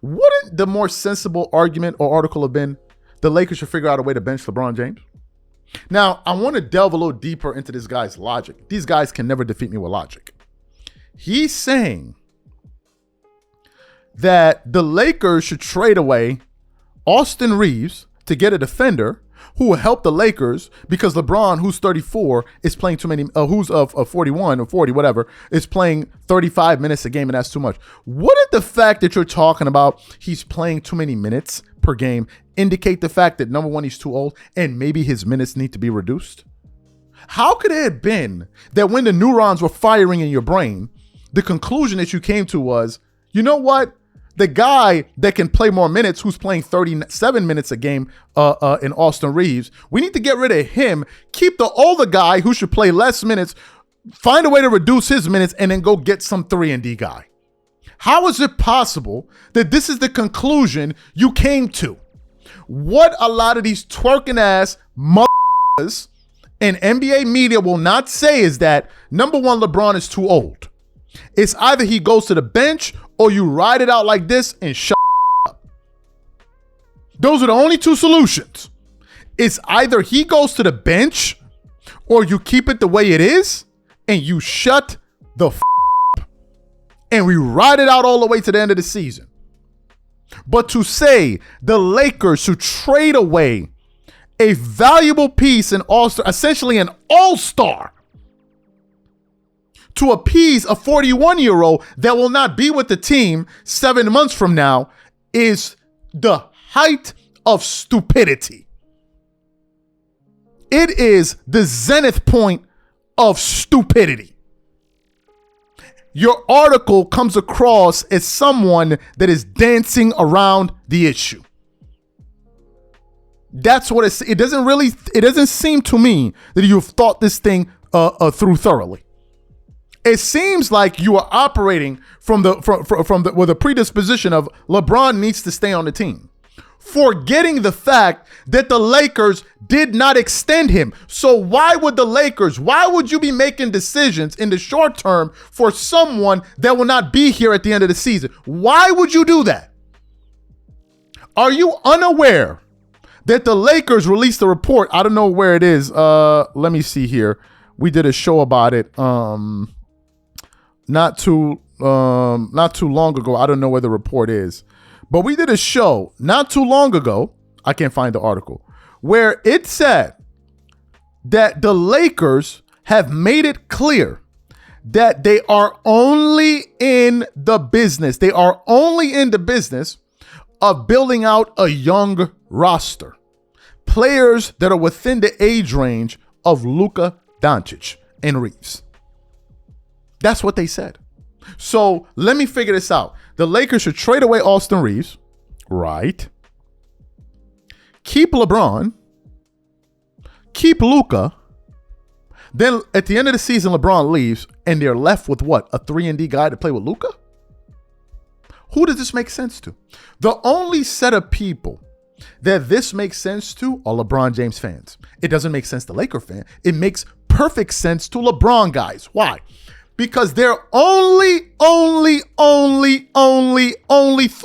wouldn't the more sensible argument or article have been the Lakers should figure out a way to bench LeBron James? Now, I want to delve a little deeper into this guy's logic. These guys can never defeat me with logic. He's saying that the Lakers should trade away Austin Reaves to get a defender who will help the Lakers because LeBron, who's 34, is playing too many, who's 41 or 40, whatever, is playing 35 minutes a game, and that's too much. Wouldn't the fact that you're talking about he's playing too many minutes per game indicate the fact that, number one, he's too old and maybe his minutes need to be reduced? How could it have been that when the neurons were firing in your brain, the conclusion that you came to was, you know what? The guy that can play more minutes, who's playing 37 minutes a game in Austin Reaves, we need to get rid of him, keep the older guy who should play less minutes, find a way to reduce his minutes, and then go get some 3-and-D guy. How is it possible that this is the conclusion you came to? What a lot of these twerking ass motherfuckers and NBA media will not say is that, number one, LeBron is too old. It's either he goes to the bench or you ride it out like this and shut up. Those are the only two solutions. It's either he goes to the bench or you keep it the way it is and you shut the up and we ride it out all the way to the end of the season. But to say the Lakers should trade away a valuable piece in all-star, essentially an all-star, to appease a 41-year-old that will not be with the team 7 months from now is the height of stupidity. It is the zenith point of stupidity. Your article comes across as someone that is dancing around the issue. That's what it doesn't seem to me that you've thought this thing through thoroughly. It seems like you are operating with a predisposition of LeBron needs to stay on the team, forgetting the fact that the Lakers did not extend him. So why would you be making decisions in the short term for someone that will not be here at the end of the season? Why would you do that? Are you unaware that the Lakers released a report? I don't know where it is. Let me see here. We did a show about it. Not too long ago. I don't know where the report is, but we did a show not too long ago. I can't find the article where it said that the Lakers have made it clear that they are only in the business. They are only in the business of building out a young roster. Players that are within the age range of Luka Doncic and Reaves. That's what they said. So let me figure this out. The Lakers should trade away Austin Reaves, right? Keep LeBron, keep Luka. Then at the end of the season, LeBron leaves, and they're left with what? A 3-and-D guy to play with Luka? Who does this make sense to? The only set of people that this makes sense to are LeBron James fans. It doesn't make sense to Laker fan. It makes perfect sense to LeBron guys. Why? Because their only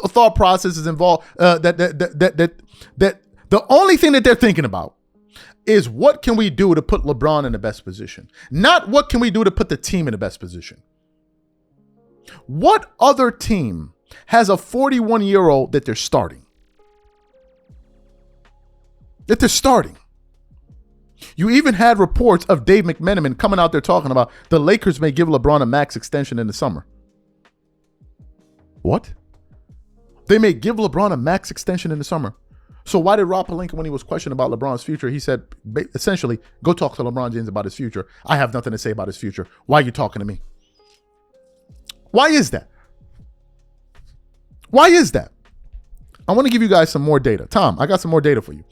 thought process is involved. That the only thing that they're thinking about is what can we do to put LeBron in the best position, not what can we do to put the team in the best position. What other team has a 41-year-old that they're starting? You even had reports of Dave McMenamin coming out there talking about the Lakers may give LeBron a max extension in the summer. What? They may give LeBron a max extension in the summer. So why did Rob Pelinka, when he was questioned about LeBron's future, he said, essentially, go talk to LeBron James about his future. I have nothing to say about his future. Why are you talking to me? Why is that? Why is that? I want to give you guys some more data. Tom, I got some more data for you.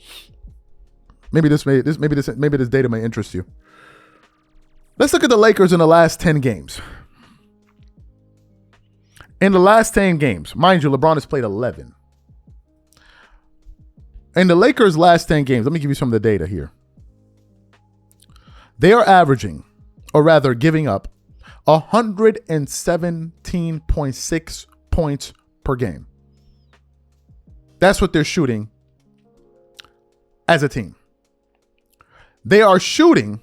Maybe this data may interest you. Let's look at the Lakers in the last 10 games. In the last 10 games, mind you, LeBron has played 11. In the Lakers' last 10 games, let me give you some of the data here. They are averaging, or rather giving up, 117.6 points per game. That's what they're shooting as a team. They are shooting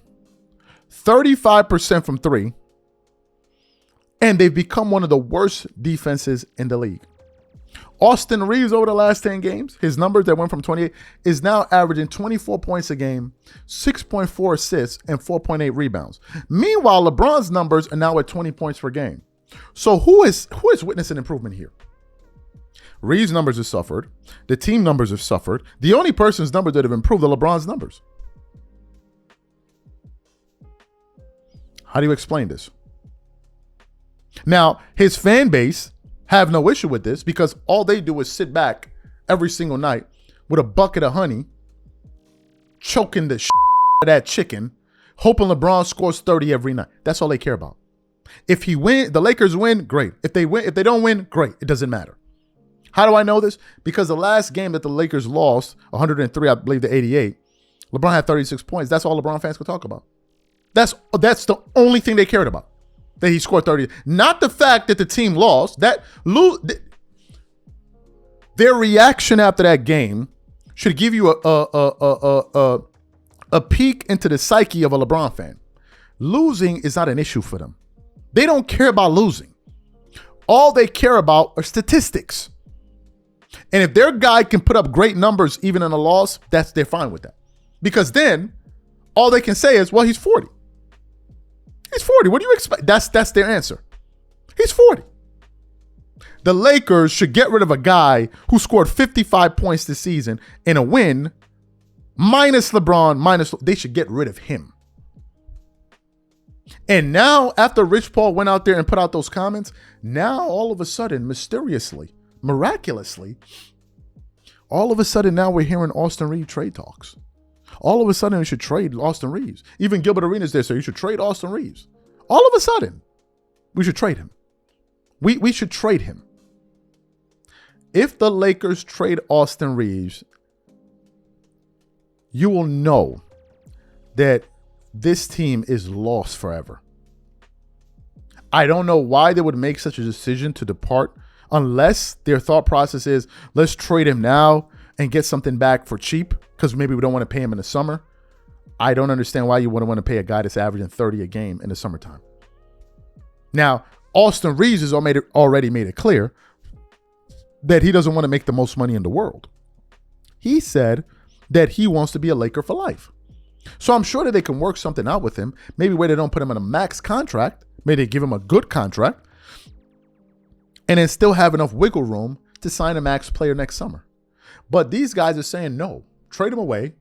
35% from three, and they've become one of the worst defenses in the league. Austin Reaves over the last 10 games, his numbers that went from 28, is now averaging 24 points a game, 6.4 assists, and 4.8 rebounds. Meanwhile, LeBron's numbers are now at 20 points per game. So who is witnessing improvement here? Reaves' numbers have suffered. The team numbers have suffered. The only person's numbers that have improved are LeBron's numbers. How do you explain this? Now, his fan base have no issue with this because all they do is sit back every single night with a bucket of honey, choking the shit out of that chicken, hoping LeBron scores 30 every night. That's all they care about. If he win, the Lakers win, great. If they don't win, great. It doesn't matter. How do I know this? Because the last game that the Lakers lost, 103, I believe, to 88, LeBron had 36 points. That's all LeBron fans could talk about. That's the only thing they cared about. That he scored 30. Not the fact that the team lost. Their reaction after that game should give you a peek into the psyche of a LeBron fan. Losing is not an issue for them. They don't care about losing. All they care about are statistics. And if their guy can put up great numbers even in a loss, they're fine with that. Because then all they can say is, well, he's 40. He's 40. What do you expect? That's their answer. He's 40. The Lakers should get rid of a guy who scored 55 points this season in a win, minus LeBron, they should get rid of him. And now, after Rich Paul went out there and put out those comments, now all of a sudden, mysteriously, miraculously, all of a sudden now we're hearing Austin Reaves trade talks. All of a sudden we should trade Austin Reaves. Even Gilbert Arenas there, so you should trade Austin Reaves. All of a sudden, we should trade him. We should trade him. If the Lakers trade Austin Reaves, you will know that this team is lost forever. I don't know why they would make such a decision to depart unless their thought process is, let's trade him now and get something back for cheap because maybe we don't want to pay him in the summer. I don't understand why you wouldn't want to pay a guy that's averaging 30 a game in the summertime. Now, Austin Reaves has already made it clear that he doesn't want to make the most money in the world. He said that he wants to be a Laker for life. So I'm sure that they can work something out with him. Maybe where they don't put him on a max contract. Maybe they give him a good contract. And then still have enough wiggle room to sign a max player next summer. But these guys are saying, no, trade him away.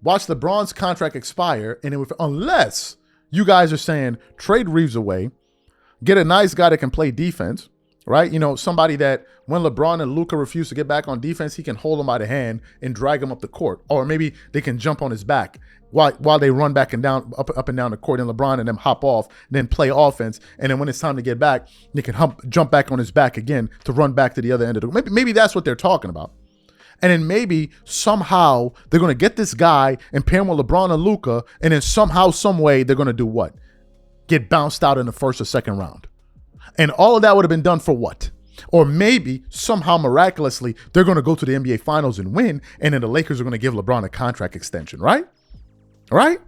Watch LeBron's contract expire. And then unless you guys are saying trade Reaves away, get a nice guy that can play defense, right? You know, somebody that when LeBron and Luka refuse to get back on defense, he can hold him by the hand and drag him up the court. Or maybe they can jump on his back while they run back and down, up and down the court, and LeBron and them hop off, then play offense. And then when it's time to get back, they can jump back on his back again to run back to the other end of the. Maybe that's what they're talking about. And then maybe somehow they're going to get this guy and pair him with LeBron and Luka, and then somehow, some way, they're going to do what? Get bounced out in the first or second round. And all of that would have been done for what? Or maybe somehow miraculously they're going to go to the NBA Finals and win, and then the Lakers are going to give LeBron a contract extension, right? Right?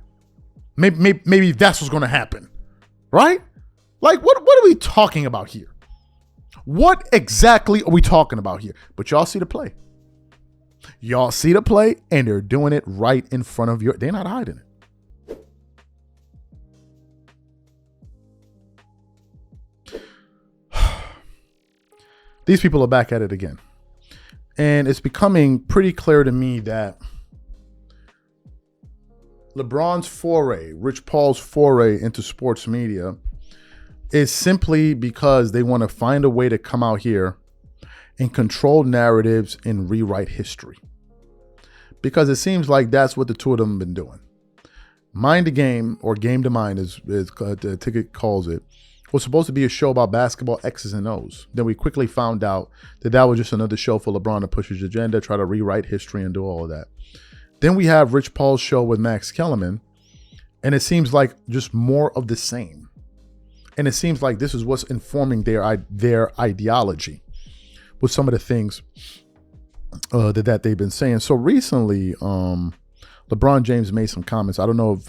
Maybe that's what's going to happen, right? Like, what are we talking about here? What exactly are we talking about here? But y'all see the play. Y'all see the play, and they're doing it right in front of they're not hiding it. These people are back at it again. And it's becoming pretty clear to me that LeBron's foray, Rich Paul's foray into sports media is simply because they want to find a way to come out here and control narratives and rewrite history. Because it seems like that's what the two of them have been doing. Mind the Game, or Game to Mind as the ticket calls it, was supposed to be a show about basketball X's and O's. Then we quickly found out that that was just another show for LeBron to push his agenda, try to rewrite history and do all of that. Then we have Rich Paul's show with Max Kellerman, and it seems like just more of the same. And it seems like this is what's informing their ideology with some of the things that they've been saying. So recently, LeBron James made some comments. I don't know if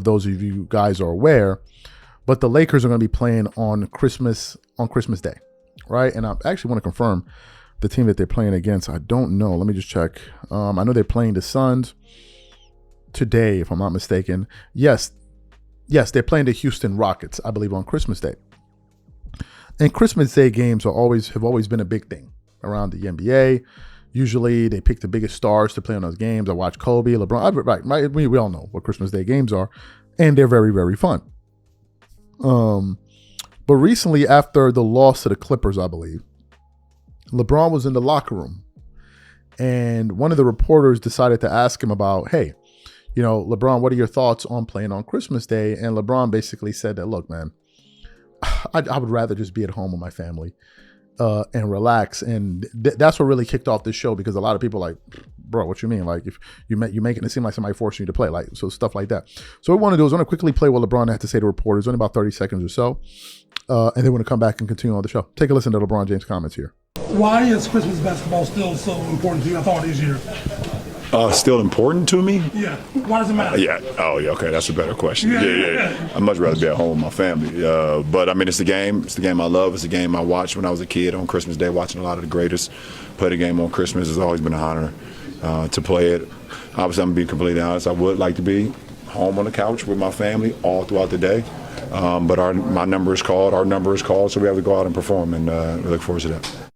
those of you guys are aware, but the Lakers are going to be playing on Christmas Day, right? And I actually want to confirm the team that they're playing against. I don't know. Let me just check. I know they're playing the Suns today, if I'm not mistaken. Yes, they're playing the Houston Rockets, I believe, on Christmas Day. And Christmas Day games have always been a big thing around the NBA. Usually they pick the biggest stars to play on those games. I watch Kobe, LeBron. Right. We all know what Christmas Day games are, and they're very, very fun. But recently, after the loss to the Clippers, I believe, LeBron was in the locker room, and one of the reporters decided to ask him about, hey, you know, LeBron, what are your thoughts on playing on Christmas Day? And LeBron basically said that, look, man, I would rather just be at home with my family and relax. And that's what really kicked off this show, because a lot of people are like, bro, what you mean? Like, if you're making it seem like somebody forcing you to play, like, so stuff like that. So what we want to do is I want to quickly play what LeBron had to say to reporters, only about 30 seconds or so. And then we're going to come back and continue on the show. Take a listen to LeBron James' comments here. Why is Christmas basketball still so important to you? I thought this year. Still important to me? Yeah. Why does it matter? Yeah. Oh, yeah. Okay, that's a better question. Yeah. I'd much rather be at home with my family. But I mean, it's the game. It's the game I love. It's the game I watched when I was a kid on Christmas Day, watching a lot of the greatest play the game on Christmas. It's always been an honor to play it. Obviously, I'm going to be completely honest. I would like to be home on the couch with my family all throughout the day. But my number is called. Our number is called, so we have to go out and perform, and we look forward to that.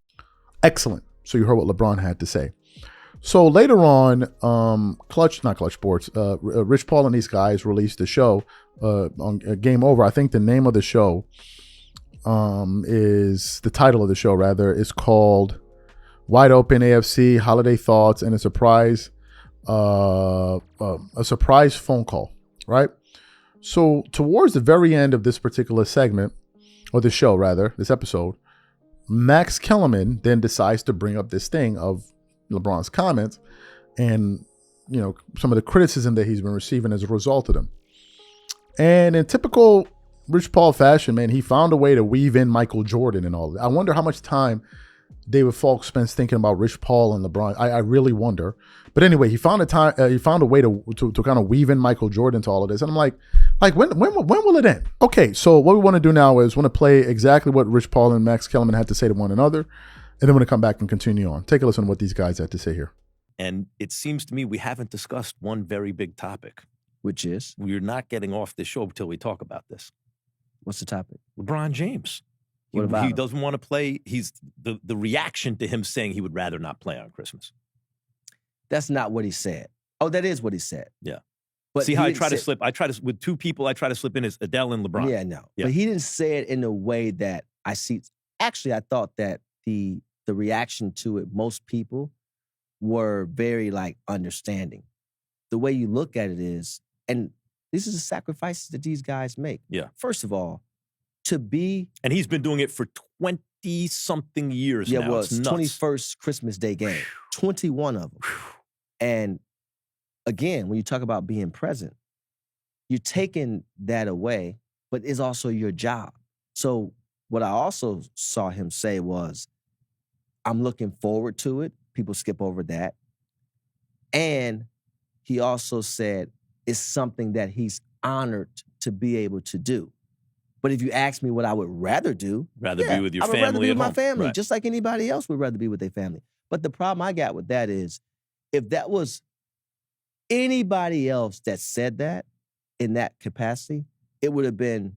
Excellent. So you heard what LeBron had to say. So later on, Klutch Sports, Rich Paul and these guys released the show on Game Over. I think the name of the show is the title of the show, rather, is called Wide Open AFC Holiday Thoughts and a surprise phone call, right? So towards the very end of this particular segment, or the show rather, this episode, Max Kellerman then decides to bring up this thing of LeBron's comments and, you know, some of the criticism that he's been receiving as a result of them. And in typical Rich Paul fashion, man, he found a way to weave in Michael Jordan and all of that. I wonder how much time David Falk spends thinking about Rich Paul and LeBron. I really wonder. But anyway, he found a way to kind of weave in Michael Jordan to all of this. And I'm like when will it end? Okay, so what we want to do now is want to play exactly what Rich Paul and Max Kellerman had to say to one another, and then we're going to come back and continue on. Take a listen to what these guys had to say here. And it seems to me we haven't discussed one very big topic. Which is? We're not getting off this show until we talk about this. What's the topic? LeBron James. What about he him? doesn't want to play. He's the reaction to him saying he would rather not play on Christmas. That's not what he said. Oh, that is what he said. Yeah. But see how he I didn't try to say- slip? I try to, with two people, I try to slip in as Adele and LeBron. Yeah, no. Yeah. But he didn't say it in a way that I see. Actually, I thought that the reaction to it, most people were very like understanding. The way you look at it is, and this is the sacrifices that these guys make. Yeah. First of all, to be And he's been doing it for 20-something years now. well, It's it's nuts. 21st Christmas Day game, 21 of them. And again, when you talk about being present, you're taking that away, but it's also your job. So what I also saw him say was, I'm looking forward to it. People skip over that. And he also said it's something that he's honored to be able to do. But if you ask me what I would rather do, Rather yeah, be with your I would rather family be at with my home. family, Right. just like anybody else would rather be with their family. But the problem I got with that is, if that was anybody else that said that in that capacity, it would have been,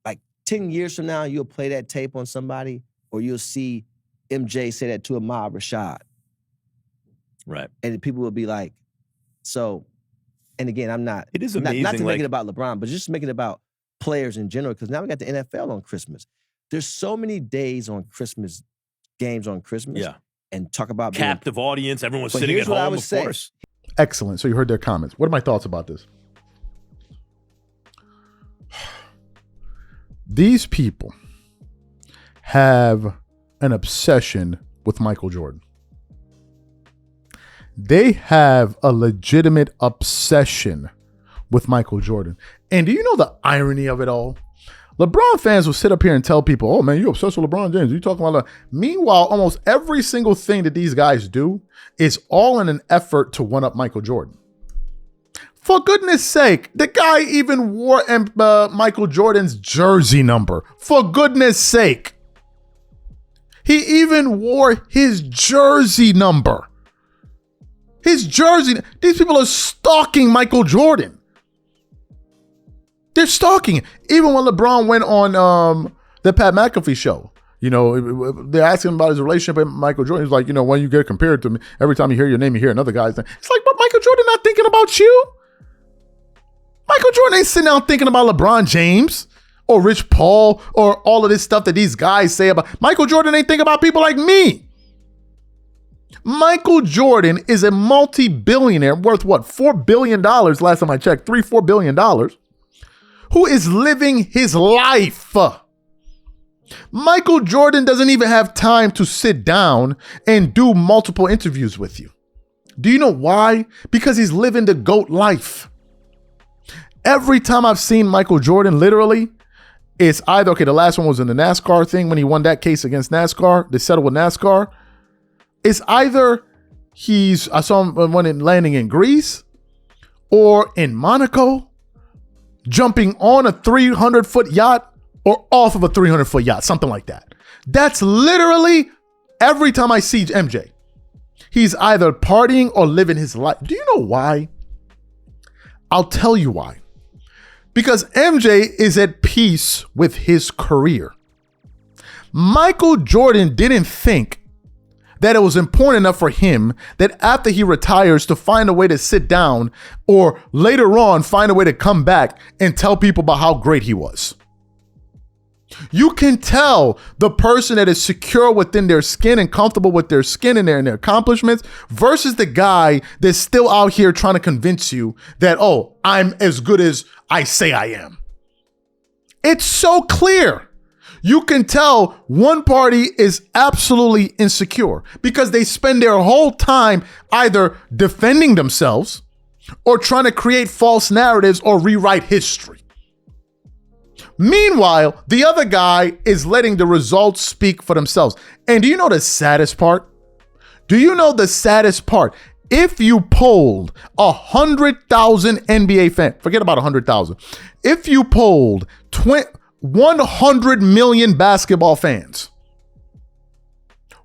like 10 years from now, you'll play that tape on somebody, or you'll see MJ say that to Ahmad Rashad. Right. And people will be like, so, and again, I'm not, It is not amazing, to make like- it about LeBron, but just make it about players in general, because now we got the NFL on Christmas. There's so many days on Christmas, games on Christmas. Yeah. And talk about being, Captive audience. Everyone's But sitting at here's what I home, would of say. course. Excellent. So you heard their comments. What are my thoughts about this? These people have an obsession with Michael Jordan. They have a legitimate obsession with Michael Jordan. And do you know the irony of it all? LeBron fans will sit up here and tell people, oh man, you're obsessed with LeBron James. You talking about that? Meanwhile, almost every single thing that these guys do is all in an effort to one up Michael Jordan. For goodness sake, the guy even wore Michael Jordan's jersey number. For goodness sake. He even wore his jersey number. His jersey. These people are stalking Michael Jordan. They're stalking him. Even when LeBron went on the Pat McAfee show, they're asking him about his relationship with Michael Jordan. He's like, when you get compared to me, every time you hear your name, you hear another guy's name. It's like, but Michael Jordan not thinking about you. Michael Jordan ain't sitting down thinking about LeBron James or Rich Paul or all of this stuff that these guys say about. Michael Jordan ain't thinking about people like me. Michael Jordan is a multi-billionaire worth what? $4 billion last time I checked, $4 billion, who is living his life. Michael Jordan doesn't even have time to sit down and do multiple interviews with you. Do you know why? Because he's living the GOAT life. Every time I've seen Michael Jordan, literally, it's either, okay, the last one was in the NASCAR thing when he won that case against NASCAR, they settled with NASCAR. It's either I saw him landing in Greece or in Monaco, jumping on a 300-foot yacht or off of a 300-foot yacht, something like that. That's literally every time I see MJ. He's either partying or living his life. Do you know why? I'll tell you why. Because MJ is at peace with his career. Michael Jordan didn't think that it was important enough for him that after he retires to find a way to sit down or later on find a way to come back and tell people about how great he was. You can tell the person that is secure within their skin and comfortable with their skin and their accomplishments versus the guy that's still out here trying to convince you that, oh, I'm as good as I say I am. It's so clear. You can tell one party is absolutely insecure because they spend their whole time either defending themselves or trying to create false narratives or rewrite history. Meanwhile, the other guy is letting the results speak for themselves. And do you know the saddest part? If you polled 100,000 NBA fans, forget about 100,000. If you polled 100 million basketball fans,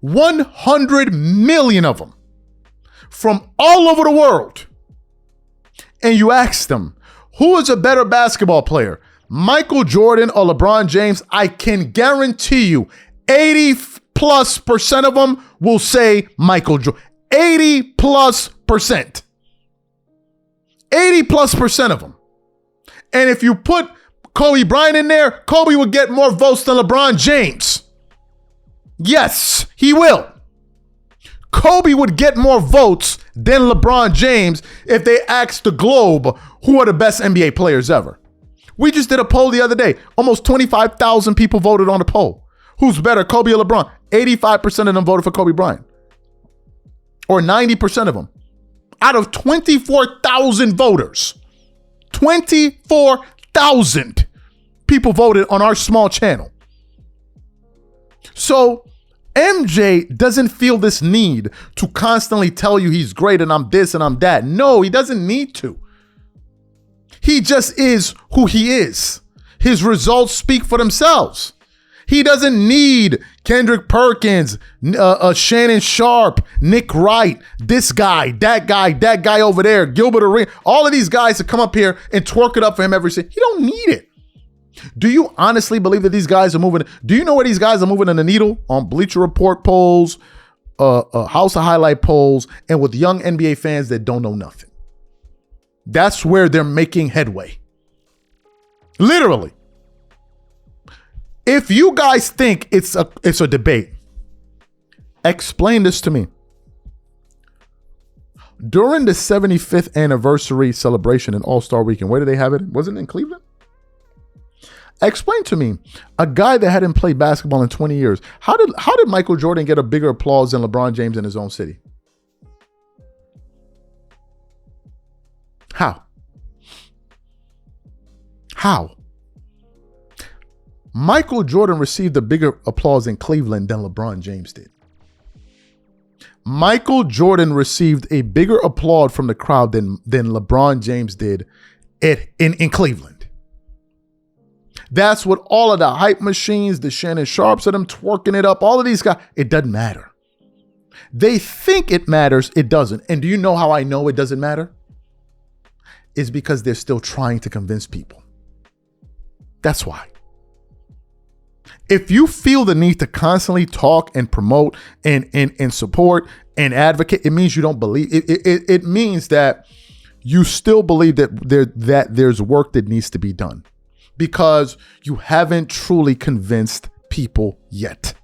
100 million of them, from all over the world, and you ask them, who is a better basketball player, Michael Jordan or LeBron James? I can guarantee you 80+% of them will say Michael Jordan. 80+%. 80+% of them. And if you put Kobe Bryant in there, Kobe would get more votes than LeBron James. Yes, he will. Kobe would get more votes than LeBron James if they asked the globe who are the best NBA players ever. We just did a poll the other day. Almost 25,000 people voted on the poll. Who's better, Kobe or LeBron? 85% of them voted for Kobe Bryant. Or 90% of them. Out of 24,000 voters, 24,000 people voted on our small channel. So MJ doesn't feel this need to constantly tell you he's great and I'm this and I'm that. No, he doesn't need to. He just is who he is. His results speak for themselves. He doesn't need Kendrick Perkins, Shannon Sharp, Nick Wright, this guy, that guy over there, Gilbert Arenas, all of these guys to come up here and twerk it up for him every single. He don't need it. Do you honestly believe that these guys are moving? Do you know where these guys are moving in the needle? On Bleacher Report polls, House of Highlight polls, and with young NBA fans that don't know nothing. That's where they're making headway. Literally. If you guys think it's a debate, explain this to me. During the 75th anniversary celebration in All-Star Weekend, where did they have it? Wasn't it in Cleveland? Explain to me, a guy that hadn't played basketball in 20 years, how did Michael Jordan get a bigger applause than LeBron James in his own city? How? Michael Jordan received a bigger applause in Cleveland than LeBron James did. Michael Jordan received a bigger applause from the crowd than LeBron James did in Cleveland. That's what all of the hype machines, the Shannon Sharps of them twerking it up, all of these guys, it doesn't matter. They think it matters, it doesn't. And do you know how I know it doesn't matter? It's because they're still trying to convince people. That's why. If you feel the need to constantly talk and promote and support and advocate, it means you don't believe. It means that you still believe that there's work that needs to be done because you haven't truly convinced people yet.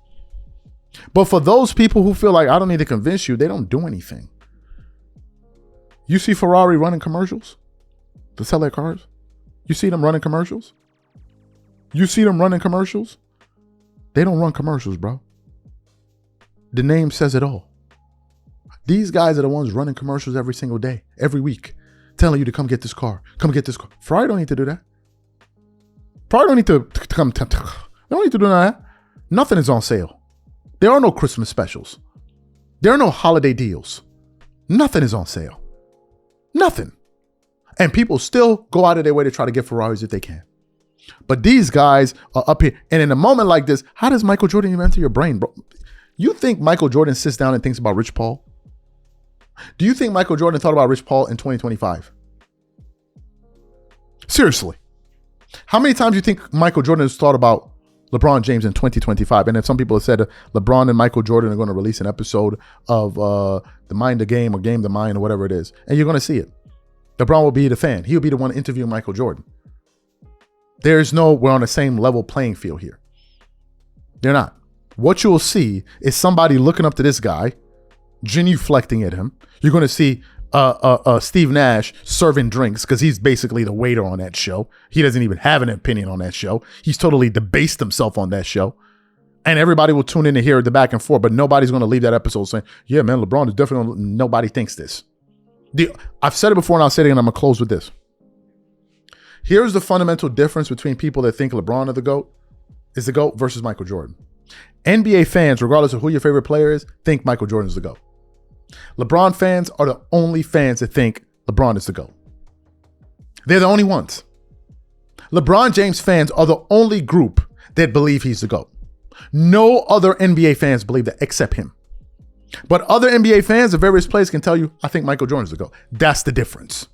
But for those people who feel like I don't need to convince you, they don't do anything. You see Ferrari running commercials to sell their cars? You see them running commercials? You see them running commercials? They don't run commercials, bro. The name says it all. These guys are the ones running commercials every single day, every week, telling you to come get this car. Come get this car. Ferrari don't need to do that. Ferrari don't need to come. They don't need to do that. Nothing is on sale. There are no Christmas specials. There are no holiday deals. Nothing is on sale. Nothing. And people still go out of their way to try to get Ferraris if they can. But these guys are up here. And in a moment like this, how does Michael Jordan even enter your brain, bro? You think Michael Jordan sits down and thinks about Rich Paul? Do you think Michael Jordan thought about Rich Paul in 2025? Seriously. How many times do you think Michael Jordan has thought about LeBron James in 2025? And if some people have said LeBron and Michael Jordan are going to release an episode of The Mind the Game or Game the Mind or whatever it is, and you're going to see it. LeBron will be the fan. He'll be the one interviewing Michael Jordan. There's no, we're on the same level playing field here. They're not. What you'll see is somebody looking up to this guy, genuflecting at him. You're going to see Steve Nash serving drinks because he's basically the waiter on that show. He doesn't even have an opinion on that show. He's totally debased himself on that show. And everybody will tune in to hear the back and forth, but nobody's going to leave that episode saying, yeah, man, LeBron is definitely, nobody thinks this. I've said it before and I'll say it again, I'm going to close with this. Here's the fundamental difference between people that think LeBron is the GOAT versus Michael Jordan. NBA fans, regardless of who your favorite player is, think Michael Jordan is the GOAT. LeBron fans are the only fans that think LeBron is the GOAT. They're the only ones. LeBron James fans are the only group that believe he's the GOAT. No other NBA fans believe that except him. But other NBA fans of various players can tell you, I think Michael Jordan's the GOAT. That's the difference.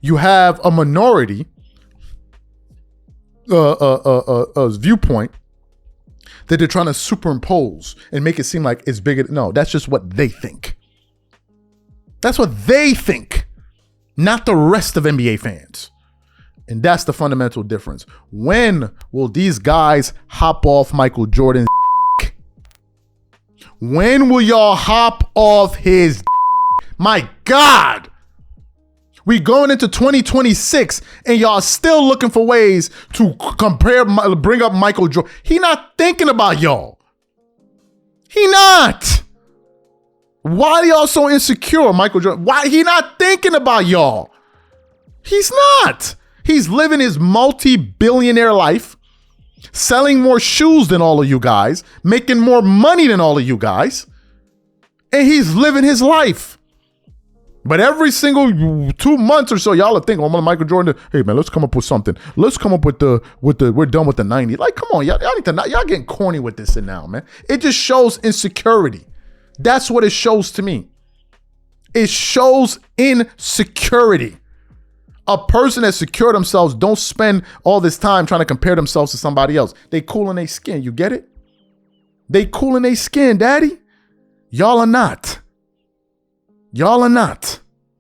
You have a minority viewpoint that they're trying to superimpose and make it seem like it's bigger. No, that's just what they think. That's what they think, not the rest of NBA fans. And that's the fundamental difference. When will these guys hop off Michael Jordan's dick? When will y'all hop off his dick? My God. We going into 2026 and y'all still looking for ways to bring up Michael Jordan. He not thinking about y'all. He not. Why are y'all so insecure, Michael Jordan? Why he not thinking about y'all? He's not. He's living his multi-billionaire life, selling more shoes than all of you guys, making more money than all of you guys, and he's living his life. But every single 2 months or so, y'all are thinking, oh, Michael Jordan, hey man, let's come up with something. Let's come up with the we're done with the 90s. Like, come on, y'all need to y'all getting corny with this and now, man. It just shows insecurity. That's what it shows to me. It shows insecurity. A person that secured themselves don't spend all this time trying to compare themselves to somebody else. They cool in their skin. You get it? They cool in their skin, daddy. Y'all are not. Y'all are not.